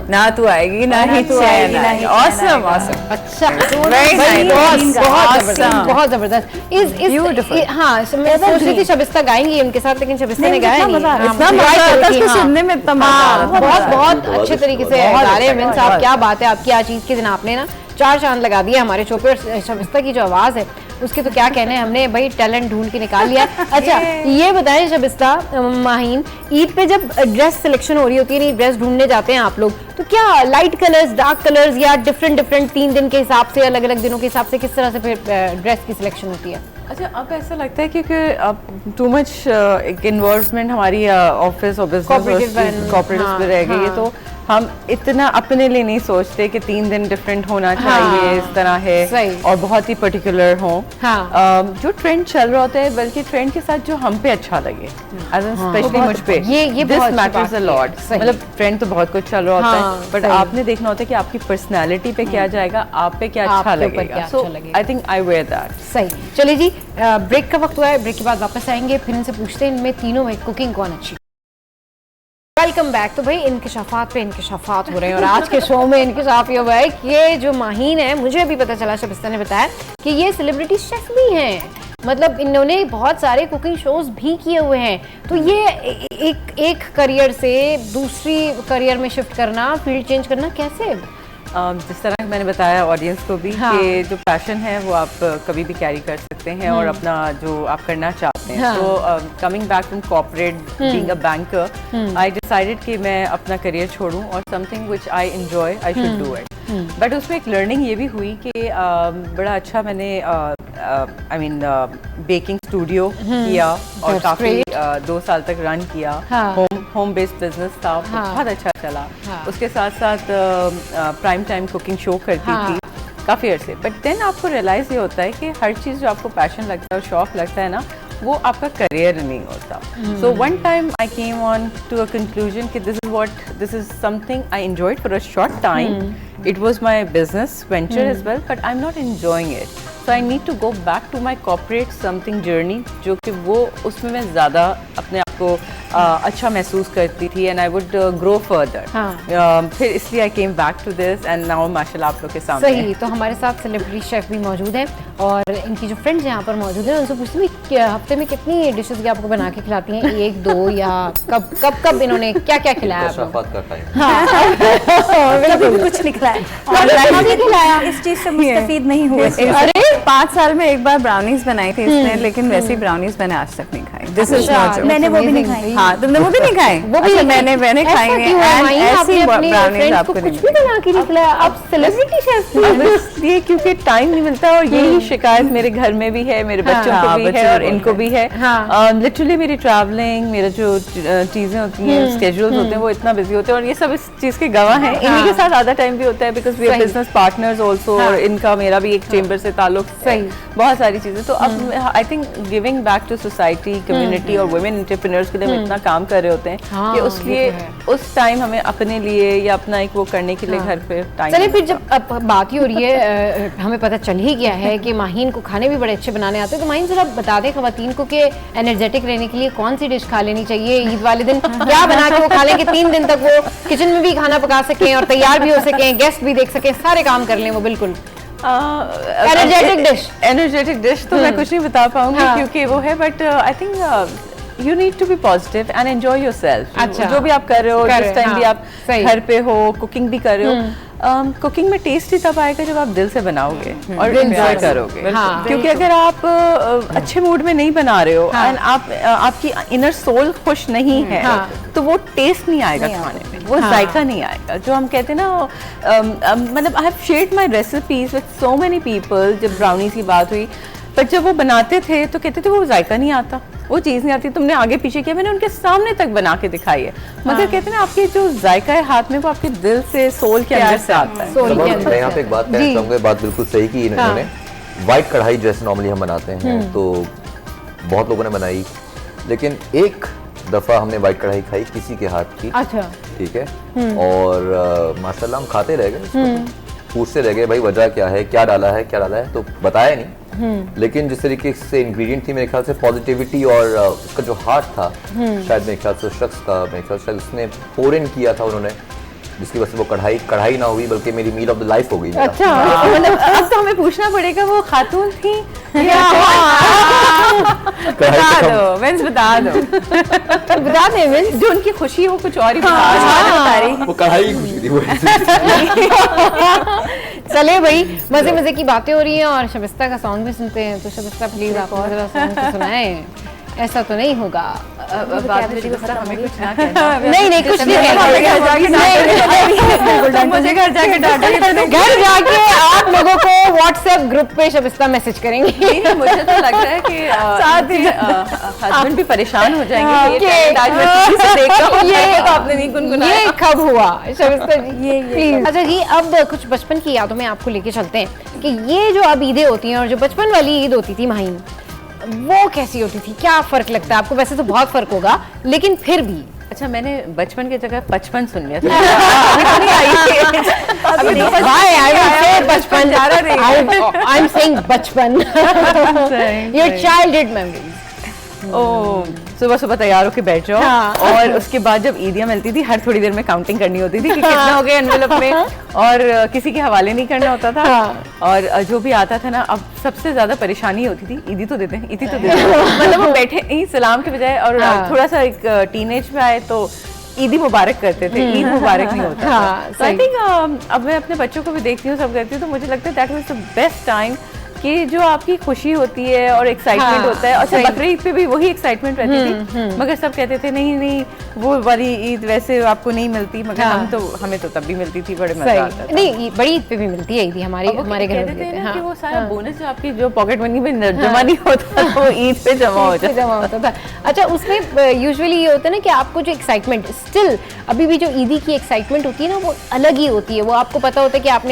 ना तू आएगी ना ही चैन। ऑसम ऑसम, अच्छा बहुत जबरदस्त। हाँ मैं सोच रही थी शबिस्ता गाएंगी उनके साथ, लेकिन शबिस्ता ने गाया नहीं। इतना मजा आता है सुनने में, इतना बहुत अच्छे तरीके से गा रहे हैं विंस आप। क्या बात है आपकी, आज ईद के दिन आपने ना 4 चांद लगा दिया हमारे शो पे। और शबिस्ता की जो आवाज़ है उसके तो क्या कहने हैं, हमने भाई टैलेंट ढूंढ के निकाल लिया। अच्छा ये बताएं शबिस्ता, माहीन, ईद पे जब ड्रेस सिलेक्शन हो रही होती है, नहीं ड्रेस ढूंढने जाते हैं आप लोग, तो क्या लाइट कलर्स, डार्क कलर्स या डिफरेंट 3 दिन के हिसाब से, अलग अलग दिनों के हिसाब से किस तरह से फिर ड्रेस की सिलेक्शन होती है? अच्छा अब ऐसा लगता है क्योंकि अब टू मच इन्वॉल्वमेंट हमारी ऑफिस और बिजनेस कॉर्पोरेटिव में रह गई है, तो हम इतना अपने लिए नहीं सोचते कि 3 दिन डिफरेंट होना चाहिए, इस तरह है और बहुत ही पर्टिकुलर हो। जो ट्रेंड चल रहा होता है, बल्कि ट्रेंड के साथ जो हम पे अच्छा लगे, स्पेशली मुझ पे, ये दिस मैटर्स अ लॉट। मतलब ट्रेंड तो बहुत कुछ चल रहा होता है, बट आपने देखना होता है कि आपकी पर्सनैलिटी पे क्या जाएगा, आप पे क्या अच्छा लगेगा। So I think I wear that. सही। चलिए जी ब्रेक का वक्त हुआ है, ब्रेक के बाद वापस आएंगे, फिर इनसे पूछते हैं इनमें तीनों में कुकिंग कौन अच्छी। Welcome back. तो भाई इंकिशाफात पे इंकिशाफात हो रहे हैं और आज के शो में इंकिशाफ ये हुआ है कि ये जो माहीन है, मुझे अभी पता चला, शबिस्ता ने बताया कि ये सेलिब्रिटी शेफ भी हैं। मतलब इन्होंने बहुत सारे कुकिंग शोज भी किए हुए हैं। तो ये एक करियर से दूसरी करियर में शिफ्ट करना, फील्ड चेंज करना कैसे? जिस तरह मैंने बताया ऑडियंस को भी कि जो पैशन है वो आप कभी भी कैरी कर सकते हैं और अपना जो आप करना चाहते हैं। तो coming back from corporate, being a banker, I decided कि मैं अपना करियर छोड़ूं और something which I enjoy, I should do it. But उसमें एक लर्निंग ये भी हुई कि बड़ा अच्छा मैंने आई मीन बेकिंग स्टूडियो किया और काफ़ी 2 साल तक रन किया। होम बेस्ड बिजनेस था, बहुत अच्छा चला। उसके साथ साथ प्राइम टाइम कुकिंग शो करती थी काफ़ी अर्से। बट देन आपको रियलाइज़ ये होता है कि हर चीज़ जो आपको पैशन लगता है और शौक लगता है ना, वो आपका करियर नहीं होता. So one time I came on to a conclusion कि this is something I enjoyed for a short time. It was my business venture as well, but I'm not enjoying it. So I need to go back to my corporate something journey, जो कि वो उसमें मैं ज़्यादा अपने आप को अच्छा महसूस करती थी and I would grow further. फिर इसलिए I came back to this and now माशाल्लाह आप लोग के सामने. सही. तो हमारे साथ सेलिब्रिटी शेफ भी मौजूद हैं और इनकी जो फ्रेंड्स यहाँ पर मौजूद हैं उनसे पूछती हूँ हफ्ते में कितनी डिशेस की आपको बना के खिलाती हैं, 1 2 या कब इन्होंने क्या क्या खिलाया आपको? कभी कुछ नहीं खिलाया. इस चीज से मुस्तफीद नहीं हुए. अरे 5 साल में एक बार ब्राउनीज बनाई थी इसने, लेकिन वैसी ब्राउनीज मैंने आज तक नहीं खाई. This is not joke. मैंने वो भी नहीं खाई. हाँ, तुमने वो भी नहीं खाई? वो भी मैंने खाई है. ऐसी ब्राउनीज आपको कुछ भी बना के नहीं खिलाया. आप सेलिब्रिटी शेफ ये क्योंकि टाइम नहीं मिलता और यही शिकायत मेरे घर में भी है, मेरे बच्चों को भी है और इनको भी है. लिटरली मेरी ट्रैवलिंग, मेरा जो चीजें होती हैं, स्केड्यूल्स होते हैं, वो इतना बिजी होते हैं और ये सब इस चीज के गवाह हैं. इन्हीं के साथ आधा टाइम भी होता है because we are business partners also और इनका मेरा भी एक चेंबर से ताल्लुक है. बहुत सारी चीजें. तो अब I think giving back to society, community और वुमेन एंटरप्रेन्योर्स के लिए हम इतना काम कर रहे होते हैं कि उसलिए उस टाइम हमें अपने लिए या अपना एक वो करने के लिए घर पे टाइम. चलिए फिर जब अब बात ही हो रही है, हमें पता चल ही गया है कि माहीन को खाने भी बड़े अच्छे बनाने आते हैं, तो माहीन जरा बता दें खवातीन को कि एनर्जेटिक रहने के लिए कौन सी डिश खा लेनी चाहिए ईद वाले दिन, क्या बना के वो खा लें कि 3 दिन तक वो किचन में भी खाना पका सकें और तैयार भी हो सकें, गेस्ट भी देख सकें, सारे काम कर लें वो बिल्कुल. एनर्जेटिक डिश तो मैं कुछ नहीं बता पाऊंगी क्योंकि वो है, but I think you need to be positive and enjoy yourself. अच्छा. जो भी आप कर रहे हो, जिस टाइम भी आप घर पे हो, कुकिंग भी कर रहे हो, कुकिंग में टेस्ट ही तब आएगा जब आप दिल से बनाओगे और एंजॉय करोगे. क्योंकि अगर आप अच्छे मूड में नहीं बना रहे हो एंड आपकी इनर सोल खुश नहीं है तो वो टेस्ट नहीं आएगा खाने में, वो जायका नहीं आएगा. जो हम कहते हैं ना, मतलब I have shared my recipes with so many people. जब ब्राउनीज की बात हुई, पर जब वो बनाते थे तो कहते थे वो जायका नहीं आता, वो चीज़ नहीं आती. तुमने आगे पीछे किया, मैंने उनके सामने तक बना के दिखाई है. मगर कहते हैं ना, आपके जो जायका है हाथ में वो आपके दिल से, सोल के अंदर से आता है. मैं यहाँ पे एक बात कहना चाहूँगा, बात बिल्कुल सही की इन्होंने. व्हाइट कढ़ाई जैसे नॉर्मली हम बनाते हैं तो बहुत लोगों ने बनाई, लेकिन एक दफा हमने व्हाइट कढ़ाई खाई किसी के हाथ की. अच्छा. ठीक है. और माशाल्लाह हम खाते रह गए, पूछते रह गए भाई वजह क्या है, क्या डाला है, तो बताया नहीं. लेकिन जिस तरीके से इंग्रेडिएंट थी, मेरे ख्याल से पॉजिटिविटी और उसका जो हार्ट था, शायद मेरे ख्याल से उस शख्स का, मेरे ख्याल से उसने पोर इन किया था उन्होंने, जिसकी वजह से वो कढ़ाई ना हुई बल्कि मेरी मील ऑफ द लाइफ हो गई. अच्छा. मतलब अब तो हमें पूछना पड़ेगा वो खातून थी या बता दो जो उनकी खुशी हो कुछ और ही बता रही. वो कढ़ाई की खुशी थी वो. चले भाई, मजे की बातें हो रही हैं और शबिस्ता का सॉन्ग भी सुनते हैं. तो शबिस्ता प्लीज आप और जरा सॉन्ग तो सुनाएं. ऐसा तो नहीं होगा. हमें कुछ ना कहना. नहीं कुछ नहीं. मुझे घर जाके घर जाके आप लोगों को व्हाट्सएप ग्रुप पे शबिस्ता मैसेज करेंगे. मुझे तो लग रहा है कि साथ ही हस्बैंड भी परेशान हो जाएंगे. ये आपने नहीं गुनगुनाया, ये कब हुआ शबिस्ता जी? ये अच्छा जी, अब कुछ बचपन की यादों में आपको लेके चलते हैं कि ये जो अब ईदें होती हैं और जो बचपन वाली ईद होती थी माहीन, वो कैसी होती थी? क्या फर्क लगता है आपको? वैसे तो बहुत फर्क होगा, लेकिन फिर भी. अच्छा, मैंने बचपन की जगह 55 सुन लिया था. बचपन आई एम सेइंग बचपन. Your childhood memories. सुबह सुबह तैयार होके बैठ जाओ. और उसके बाद जब ईदियाँ मिलती थी, हर थोड़ी देर में काउंटिंग करनी होती थी कि कितना हो गया एनवेलप में, और किसी के हवाले नहीं करना होता था. और जो भी आता था ना, अब सबसे ज्यादा परेशानी होती थी, ईदी तो देते हैं, ईदी तो देते हैं. मतलब वो बैठे ही सलाम के बजाय, और थोड़ा सा एक टीनेज में आए तो ईदी मुबारक करते थे, ईद मुबारक नहीं होता. तो आई थिंक अब मैं अपने बच्चों को भी देखती हूँ, सब करती हूँ, तो मुझे लगता है that was the best time कि जो आपकी खुशी होती है और एक्साइटमेंट होता है. अच्छा, बकरीद पे भी वही एक्साइटमेंट रहती थी, मगर सब कहते थे नहीं वो वाली ईद वैसे आपको नहीं मिलती, मगर हमें तो तब भी मिलती थी, बड़े मजा आता था. नहीं, बड़ी ईद पे भी मिलती है ईद हमारे घर में देते हैं कि वो सारा बोनस जो आपकी जो पॉकेट मनी में जमा नहीं होता वो ईद पे जमा होता था. अच्छा, उसमें यूजुअली ये होता है ना कि आपको जो एक्साइटमेंट स्टिल अभी भी जो ईदी की एक्साइटमेंट होती है ना, वो अलग ही होती है. वो आपको पता होता है कि आप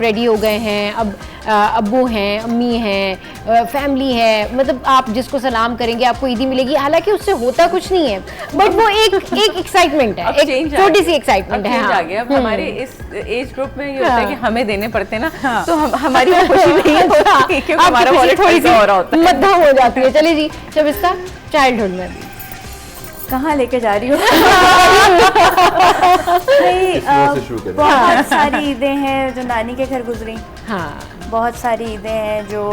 रेडी हो गए हैं, अब अब्बू वो हैं, अम्मी हैं, फैमिली है, मतलब आप जिसको सलाम करेंगे आपको ईदी मिलेगी, हालांकि उससे होता कुछ नहीं है, बट वो एक एक्साइटमेंट है, एक छोटी सी एक्साइटमेंट है। आ गया अब हमारे इस एज ग्रुप में ये होता है कि हमें देने पड़ते हैं ना, तो हमारी वो खुशी नहीं होती क्योंकि हमारा वॉलेट थोड़ी सी और होता है, मध्यम हो जाती है। चलिए जी, जब इसका चाइल्डहुड में कहाँ लेके जा रही हूँ? नहीं, बहुत सारी ईदें हैं जो नानी के घर गुजरी। हाँ, बहुत सारी ईदें हैं जो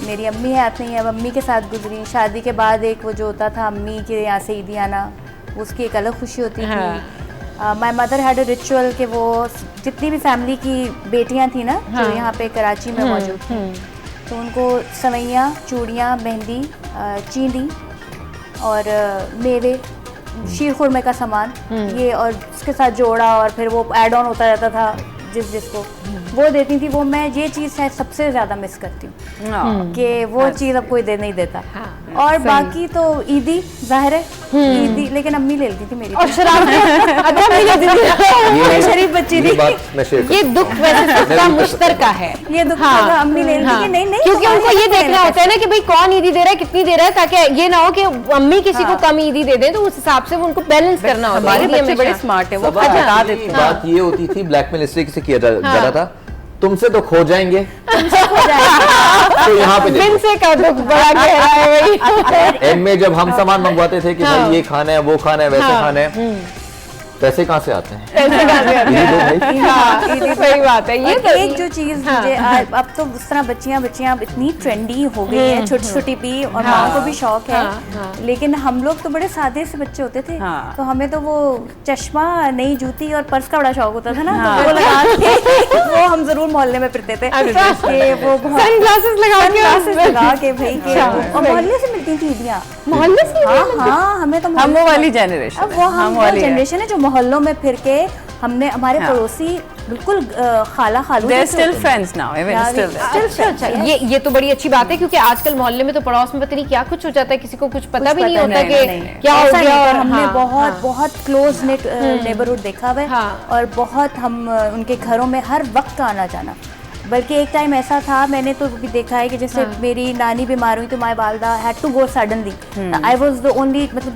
मेरी अम्मी हाथ नहीं है, अब अम्मी के साथ गुजरी। शादी के बाद एक वो जो होता था अम्मी के यहाँ से ईदी आना, उसकी एक अलग खुशी होती थी। My mother had a ritual कि वो जितनी भी फैमिली की बेटियां थी ना जो यहाँ पे कराची में मौजूद थी, तो उनको सवैयाँ, चूड़ियाँ, मेहंदी, चीनी और मेवे, शीर खुरमे का सामान, ये और उसके साथ जोड़ा, और फिर वो ऐड ऑन होता रहता था जिसको वो देती थी। वो मैं ये चीज़ शायद सबसे ज़्यादा मिस करती हूँ कि वो चीज़ अब कोई दे नहीं देता। और बाकी तो ईदी जाहिर है, ईदी लेकिन अम्मी ले लेती थी मेरी, और शराब शरीफ बच्ची थी। ये दुख वैसे सबका मुश्तरका है, ये दुख अम्मी ले लेती कि नहीं, क्योंकि उनको ये देखना होता है ना कि भाई कौन ईदी दे रहा है, कितनी दे रहा है, ताकि ये ना हो कि अम्मी किसी को कम ईदी दे दें, तो उस हिसाब से उनको बैलेंस करना होता है। हमारे बच्चे बड़े स्मार्ट है, वो बता देते हैं। बात ये होती थी ब्लैकमेल इस तरीके से किया जा रहा था, तुमसे तो खो जाएंगे, तो यहाँ पे दिन से का दुख बड़ा गहरा है भाई। एंड में जब हम सामान मंगवाते थे कि भाई ये खाना है, वो खाना है, वैसे खाना है, पैसे कहाँ से आते हैं? पैसे कहाँ से आते हैं? सही बात है। ये तो एक जो चीज मुझे अब तो उस तरह बच्चियां इतनी ट्रेंडी हो गई हैं, छोटी छोटी भी, और माँ को भी शौक है, लेकिन हम लोग तो बड़े सादे से बच्चे होते थे, तो हमें तो वो चश्मा, नई जूती और पर्स का बड़ा शौक होता था ना, तो वो लगा के वो हम जरूर मोहल्ले में फिरते थे, वो सनग्लासेस लगा के भाई के, और मोहल्ले से मिलती थी ईदियाँ, मोहल्ले से। हाँ, हमें तो हम वो वाली जनरेशन, अब वो हम वाली जनरेशन है जो मोहल्लों में फिर के हमने हमारे पड़ोसी बिल्कुल खाला खालू still friends now, even still there. अच्छा, ये तो बड़ी अच्छी बात है, क्योंकि आजकल मोहल्ले में तो पड़ोस में पता नहीं क्या कुछ हो जाता है, किसी को कुछ पता भी नहीं होता कि क्या हो गया। और हमने बहुत क्लोज नेट नेबरहुड देखा हुआ है, और बहुत हम उनके घरों में हर वक्त आना जाना। बल्कि एक टाइम ऐसा था, मैंने तो भी देखा है कि जैसे मेरी नानी बीमार हुई तो माय वालदा had to go suddenly, I was the only, मतलब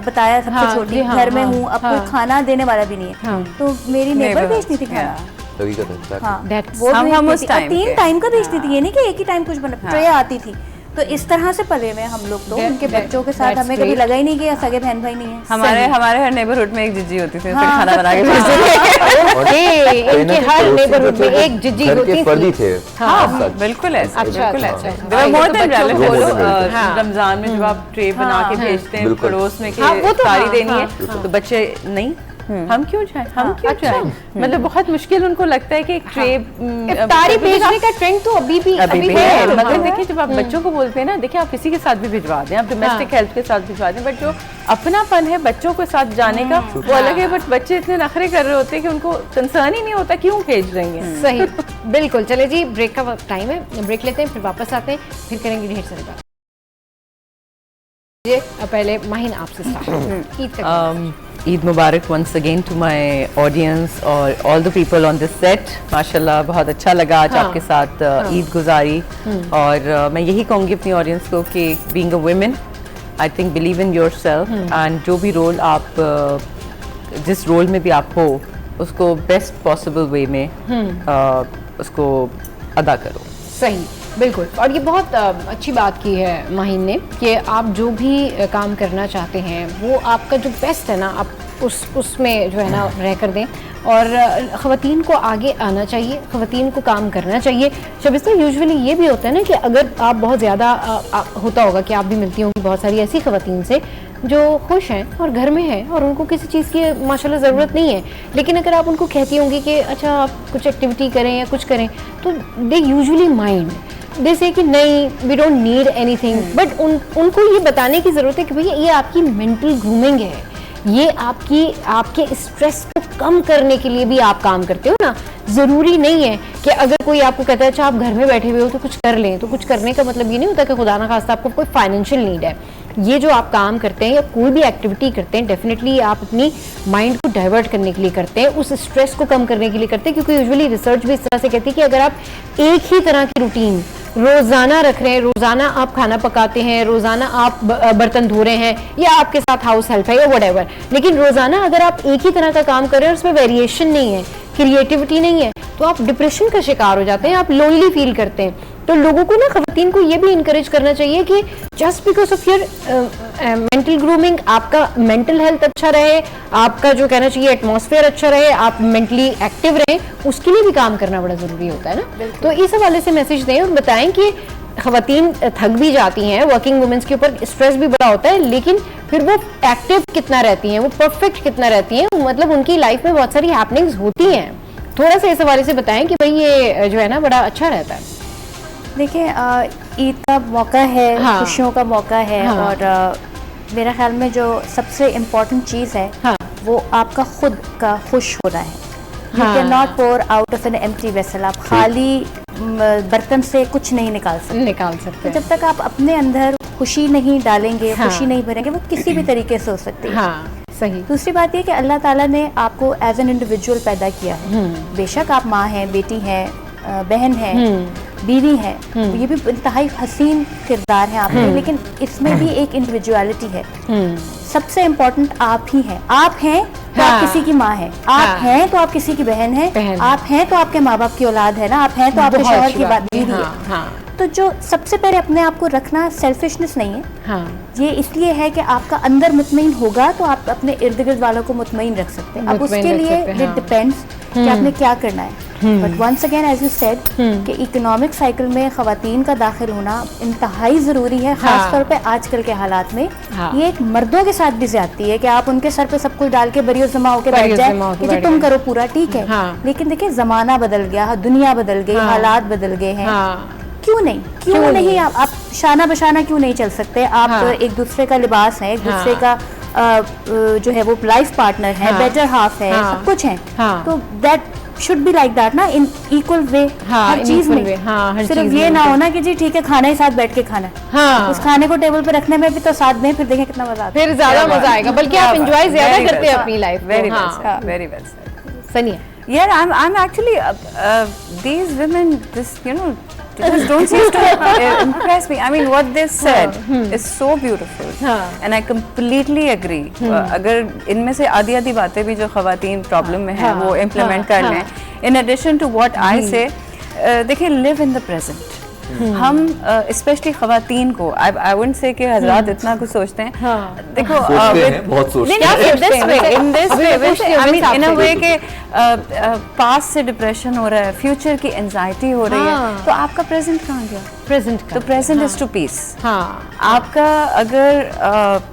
बताया सबसे छोटी, घर में हूँ, अब कोई खाना देने वाला भी नहीं है, तो मेरी नेबर भेजती थी खाना। वो 3 टाइम का भेजती थी, ये नहीं कि एक ही टाइम कुछ बना, ट्रे आती थी। तो इस तरह से पले में हम लोग, तो उनके बच्चों के साथ हमें कभी लगा ही नहीं कि सगे बहन भाई नहीं है। हमारे हर नेबरहुड में एक जिज्जी होती थी, फिर खाना बना के भेजती थी। इनके हर नेबरहुड में एक जिज्जी होती थी। हाँ, बिल्कुल ऐसा, बिल्कुल ऐसा। रमजान में जब आप ट्रे बना के भेजते हैं पड़ोस में कि सारी देनी है, तो बच्चे नहीं, हम क्यों जाएं, हम क्यों जाएं, मतलब बहुत मुश्किल उनको लगता है कि एक ट्रे इफ्तारी भेजने का ट्रेंड तो अभी भी है। मतलब देखिए, जब आप बच्चों को बोलते हैं ना, देखिए आप किसी के साथ भी भिजवा दें, आप डोमेस्टिक हेल्प के साथ भिजवा दें, बट जो अपनापन है बच्चों के साथ जाने का वो अलग है। बट बच्चे इतने नखरे कर रहे होते हैं कि उनको कंसर्न ही नहीं होता क्यों भेज रही हैं। सही, बिल्कुल। चले जी, ब्रेक का टाइम है, ब्रेक लेते हैं, फिर वापस आते हैं, फिर करेंगे ढेर सारी बात। पहले माहिन आपसे स्टार्ट। ईद का Eid Mubarak once again to my audience और all the people on this set। माशाल्लाह बहुत अच्छा लगा आज आपके साथ ईद गुजारी, और मैं यही कहूँगी अपनी ऑडियंस को कि being a woman, I think believe in yourself, and जो भी रोल आप जिस रोल में भी आप हो उसको बेस्ट पॉसिबल वे में उसको अदा करो। सही, बिल्कुल। और ये बहुत अच्छी बात की है माहिन ने कि आप जो भी काम करना चाहते हैं वो आपका जो बेस्ट है ना, आप उसमें जो है ना रह कर दें, और ख़वातीन को आगे आना चाहिए, ख़वातीन को काम करना चाहिए। शबिस्ता, यूजुअली ये भी होता है ना कि अगर आप बहुत ज़्यादा होता होगा कि आप भी मिलती होंगी बहुत सारी ऐसी ख़वातीन से जो खुश हैं और घर में हैं और उनको किसी चीज़ की माशाल्लाह ज़रूरत नहीं है, लेकिन अगर आप उनको कहती होंगी कि अच्छा आप कुछ एक्टिविटी करें या कुछ करें, तो दे यूजुअली माइंड जैसे कि नहीं, we don't need anything, but उनको ये बताने की ज़रूरत है कि भैया ये आपकी मेंटल ग्रूमिंग है, ये आपके स्ट्रेस को कम करने के लिए भी आप काम करते हो ना। ज़रूरी नहीं है कि अगर कोई आपको कहता है अच्छा आप घर में बैठे हुए हो तो कुछ कर लें, तो कुछ करने का मतलब ये नहीं होता कि खुदा ना खास्ता आपको कोई फाइनेंशियल नीड है। ये जो आप काम करते हैं या कोई भी एक्टिविटी करते हैं, डेफिनेटली आप अपनी माइंड को डाइवर्ट करने के लिए करते हैं, उस स्ट्रेस को कम करने के लिए करते हैं, क्योंकि यूजुअली रिसर्च भी इस तरह से कहती है कि अगर आप एक ही तरह की रूटीन रोजाना रख रहे हैं, रोजाना आप खाना पकाते हैं, रोजाना आप बर्तन धो रहे हैं या आपके साथ हाउस हेल्प है या व्हाटएवर, लेकिन रोजाना अगर आप एक ही तरह का काम कर रहे हैं और उसमें वेरिएशन नहीं है, क्रिएटिविटी नहीं है, तो आप डिप्रेशन का शिकार हो जाते हैं, आप लोनली फील करते हैं। तो लोगों को ना, खवातीन को ये भी इनकरेज करना चाहिए कि just because of your mental grooming, आपका मेंटल हेल्थ अच्छा रहे, आपका जो कहना चाहिए एटमॉस्फेयर अच्छा रहे, आप मेंटली एक्टिव रहें, उसके लिए भी काम करना बड़ा ज़रूरी होता है ना। तो इस हवाले से मैसेज दें और बताएं कि खवातीन थक भी जाती हैं, वर्किंग वुमेन्स के ऊपर स्ट्रेस भी बड़ा होता है, लेकिन फिर वो एक्टिव कितना रहती हैं, वो परफेक्ट कितना रहती हैं, मतलब उनकी लाइफ में बहुत सारी हैपनिंग्स होती हैं। थोड़ा सा इस हवाले से बताएं कि भाई ये जो है ना बड़ा अच्छा रहता है। देखिए, ईद का मौका है, हाँ। खुशियों का मौका है, हाँ। और मेरा ख्याल में जो सबसे इम्पोर्टेंट चीज़ है, हाँ। वो आपका खुद का खुश होना है। यू हाँ। Can not pour out of an empty vessel. आप खाली बर्तन से कुछ नहीं निकाल सकते। तो जब तक आप अपने अंदर खुशी नहीं डालेंगे, हाँ। खुशी नहीं भरेंगे, वो किसी भी तरीके से हो सकती है। हाँ, सही। दूसरी बात ये कि अल्लाह ताला ने आपको एज एन इंडिविजुअल पैदा किया है। बेशक आप माँ हैं, बेटी हैं, बहन है, बीवी है, ये भी इंतहाई हसीन किरदार है आपके, लेकिन इसमें भी एक इंडिविजुअलिटी है। सबसे इम्पोर्टेंट आप ही हैं। आप हैं तो हाँ। आप किसी की माँ हैं, आप हैं तो आप किसी की बहन हैं, आप हैं तो आपके माँ बाप की औलाद है ना, आप हैं तो आपके शौहर की बीवी है। तो जो सबसे पहले अपने आप को रखना सेल्फिशनेस नहीं है। हाँ। ये इसलिए है कि आपका अंदर मुतमईन होगा तो आप अपने इर्द गिर्द वालों को मुतमईन रख सकते हैं। अब उसके लिए इट डिपेंड्स कि आपने क्या करना है। But once again as you said कि इकोनॉमिक साइकिल में खवातीन का दाखिल होना इंतहाई ज़रूरी है, खास तौर पे आजकल के हालात में। ये एक मर्दों के साथ भी ज्यादती है कि आप उनके सर पे सब कुछ डाल के बरियो जमा होकर बैठ जाए कि जी तुम करो पूरा, ठीक है। लेकिन देखिए, ज़माना बदल गया, दुनिया बदल गई, हालात बदल गए हैं। क्यों नहीं आप शाना बशाना क्यों नहीं चल सकते? आप एक दूसरे का लिबास है, एक दूसरे का जो है वो लाइफ पार्टनर है, बेटर हाफ है, सब कुछ है। तो that should be like that ना, इन इक्वल वे, हर चीज में। सिर्फ ये ना होना कि जी ठीक है खाना ही साथ बैठ के खाना है, उस खाने को टेबल पे रखने में भी तो साथ में फिर देखें कितना मजा आता है, फिर ज्यादा मजा आएगा, बल्कि आप एंजॉय ज्यादा करते हैं अपनी लाइफ। वेरी वेल सनिया, Yeah, I'm actually these women, they just don't seem to impress me. I mean, what they said is so beautiful, and I completely agree. अगर इनमें से आधी बातें भी जो खवातीन प्रॉब्लम में है वो इम्प्लीमेंट कर लें, in addition to what I say, देखिए, live in the present. हम स्पेशली खवातीन को, आई वुडंट से कि हजरात इतना कुछ सोचते हैं। देखो, बहुत सोचते हैं in this way, I mean in अ वे के पास्ट से डिप्रेशन हो रहा है, फ्यूचर की एंजाइटी हो रही है, तो आपका प्रेजेंट कहाँ गया? तो प्रेजेंट इज टू पीस। आपका अगर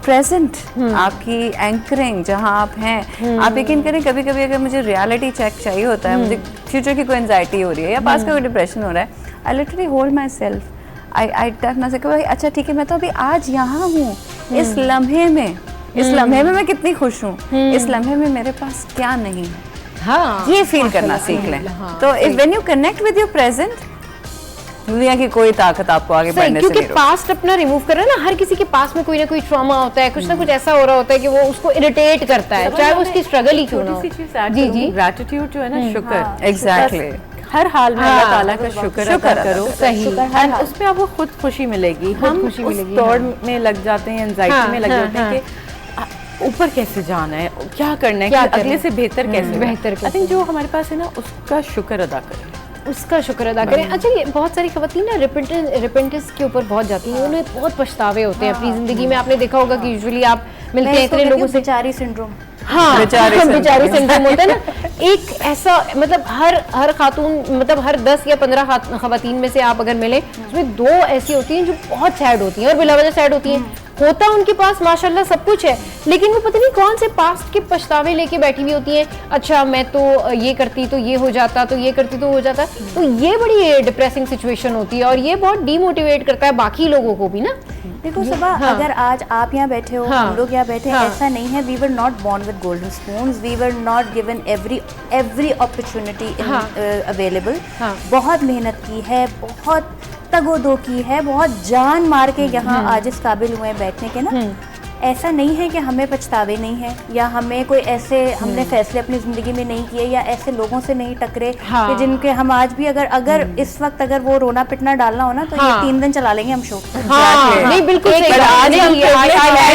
प्रेजेंट, आपकी एंकरिंग जहाँ आप हैं, आप यकीन करें कभी कभी अगर मुझे रियलिटी चेक चाहिए होता है, मुझे फ्यूचर की कोई एंजाइटी हो रही है या पास्ट का कोई डिप्रेशन हो रहा है, I literally hold myself. I tell myself कि भाई अच्छा ठीक है, मैं तो अभी आज यहाँ हूँ, इस लम्हे में मैं कितनी खुश हूँ, इस लम्हे में मेरे पास क्या नहीं है, ये फील करना सीख लें। तो when you connect with your present, दुनिया की कोई ताकत आपको आगे बढ़ने से नहीं रोकती। क्योंकि पास्ट अपना रिमूव कर रहा है ना, हर किसी के पास में कोई ना कोई ट्रॉमा होता है, कुछ ना कुछ ऐसा हो रहा होता है कि वो उसको इरिटेट करता है, चाहे वो उसकी स्ट्रगल ही क्यों ना हो। जी, ग्रैटिट्यूड जो है ना, शुक्र, एग्जैक्टली, हर हाल में अल्लाह ताला का शुक्र अदा करो, सही, उसमें आपको खुद खुशी मिलेगी। हम उस दौड़ में लग जाते हैं, एंजाइटी में लग जाते हैं कि ऊपर कैसे जाना है, क्या करना है, अगले से बेहतर कैसे। आई थिंक जो हमारे पास है ना, उसका शुक्र अदा करें, उसका शुक्र अदा करें। अच्छा, ये बहुत सारी खवातीन ना रिपेंटेंस के ऊपर बहुत जाती हैं, उन्हें बहुत पछतावे होते हैं अपनी जिंदगी में। आपने देखा होगा कि यूजुअली आप मिलते हैं इतने लोगों से, बेचारी सिंड्रोम, बेचारी सिंड्रोम होता है ना। एक ऐसा, मतलब हर खातून, मतलब हर 10 या 15 खवातीन में से आप अगर मिले, उसमें 2 ऐसी होती हैं जो बहुत सैड होती हैं और बिला वजह सैड होती हैं। होता उनके पास माशाल्लाह सब कुछ है, लेकिन वो पता नहीं कौन से पास्ट के पछतावे लेके बैठी हुई होती हैं। अच्छा, मैं तो ये करती तो ये हो जाता, तो ये करती तो हो जाता। तो ये बड़ी डिप्रेसिंग सिचुएशन होती है और ये बहुत डीमोटिवेट करता है बाकी लोगों को भी ना। देखो सबा, अगर आज आप यहाँ बैठे हो, हम लोग यहाँ बैठे हैं, ऐसा नहीं है we were not born with golden spoons, we were not given every opportunity available. बहुत मेहनत की है, बहुत तगोदो की है, बहुत जान मार के यहाँ आज इस काबिल हुए हैं बैठने के ना। ऐसा नहीं है कि हमें पछतावे नहीं है, या हमें कोई ऐसे हमने फैसले अपनी ज़िंदगी में नहीं किए, या ऐसे लोगों से नहीं टकरे कि जिनके हम आज भी अगर इस वक्त अगर वो रोना पिटना डालना हो ना, तो ये 3 दिन चला लेंगे हम शो। नहीं बिल्कुल सही बात। आज हम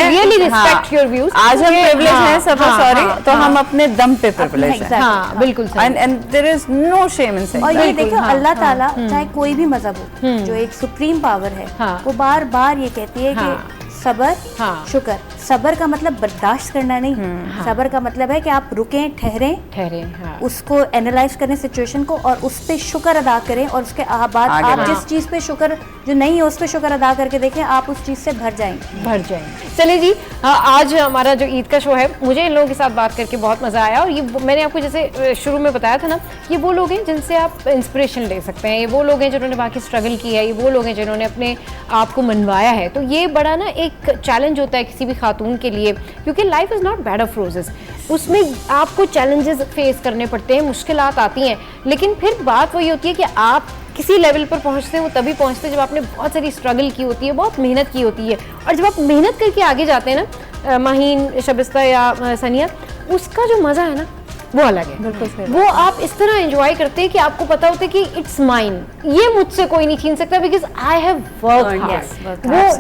रियली रिस्पेक्ट योर व्यूज। आज हम प्रिविलेज हैं, सब सॉरी, तो हम अपने दम पे प्रिविलेज हैं। हाँ बिल्कुल सही। And there is no shame in saying. और ये देखो, अल्लाह ताला चाहे कोई भी मजहब हो, जो एक सुप्रीम पावर है, वो बार बार ये कहती है कि सबर, शुक्र। सबर का मतलब बर्दाश्त करना नहीं, सबर का मतलब है कि आप रुकें, ठहरें, उसको एनालाइज करें सिचुएशन को, और उस पे शुक्र अदा करें, और उसके बाद आप जिस चीज पे शुक्र जो नहीं है उस पे शुक्र अदा करके देखें, आप उस चीज से भर जाएंगे। चलिए जी, आज हमारा जो ईद का शो है, मुझे इन लोगों के साथ बात करके बहुत मजा आया। और ये मैंने आपको जैसे शुरू में बताया था ना, ये वो लोग हैं जिनसे आप इंस्पिरेशन ले सकते हैं, ये वो लोग हैं जिन्होंने बाकी स्ट्रगल किया है, ये वो लोग हैं जिन्होंने अपने आप को मनवाया है। तो ये बड़ा ना एक चैलेंज होता है किसी भी खातून के लिए, क्योंकि life is not bed of roses. उसमें आपको चैलेंजेस फेस करने पड़ते हैं, मुश्किलात आती हैं, लेकिन फिर बात वही होती है कि आप किसी लेवल पर पहुंचते हैं, वो तभी पहुंचते हैं जब आपने बहुत सारी स्ट्रगल की होती है, बहुत मेहनत की होती है। और जब आप मेहनत करके आगे जाते हैं ना, माहीन, शबिस्ता या सनिया, उसका जो मज़ा है ना वो अलग है। वो आप इस तरह एंजॉय करते हैं कि आपको पता होता है कि इट्स माइन, ये मुझसे कोई नहीं छीन सकता, because I have work hard.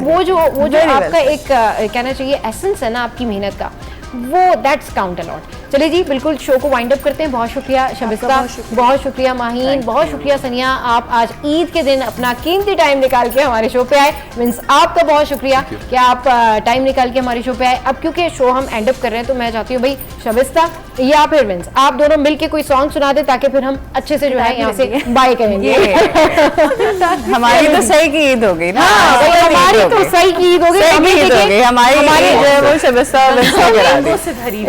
वो जो आपका एक कहना चाहिए एसेंस है ना आपकी मेहनत का, वो दैट्स काउंट अ लॉट। चलिए जी, बिल्कुल शो को वाइंड अप करते हैं। बहुत शुक्रिया शबिस्ता, बहुत शुक्रिया माहीन, बहुत शुक्रिया सनिया, आप आज ईद के दिन अपना कीमती टाइम निकाल के हमारे शो पे आए। मीन्स आपका बहुत शुक्रिया कि आप टाइम निकाल के हमारे शो पे आए। अब क्योंकि शो हम एंड अप कर रहे हैं, तो मैं चाहती हूँ भाई शबिस्ता या फिर मीन्स आप दोनों मिलके कोई सॉन्ग सुना दे, ताकि फिर हम अच्छे से जो है यहाँ से बाय करेंगे। हमारी तो सही की ईद हो गई ना। हमारी तो सही की ईद हो गई, हमारी वो शबिस्ता रंगों से भरी,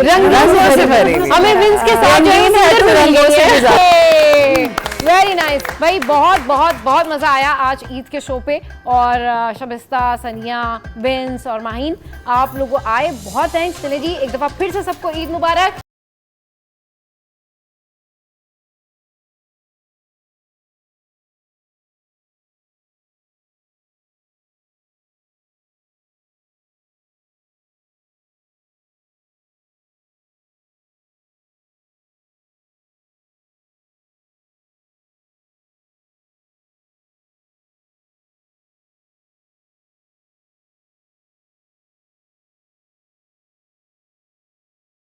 हमें विंस के साथ वेरी नाइस भाई, बहुत बहुत बहुत मजा आया आज ईद के शो पे। और शबिस्ता, सनिया, विंस और माहीन, आप लोगों आए, बहुत थैंक्स। चले जी, एक दफा फिर से सबको ईद मुबारक।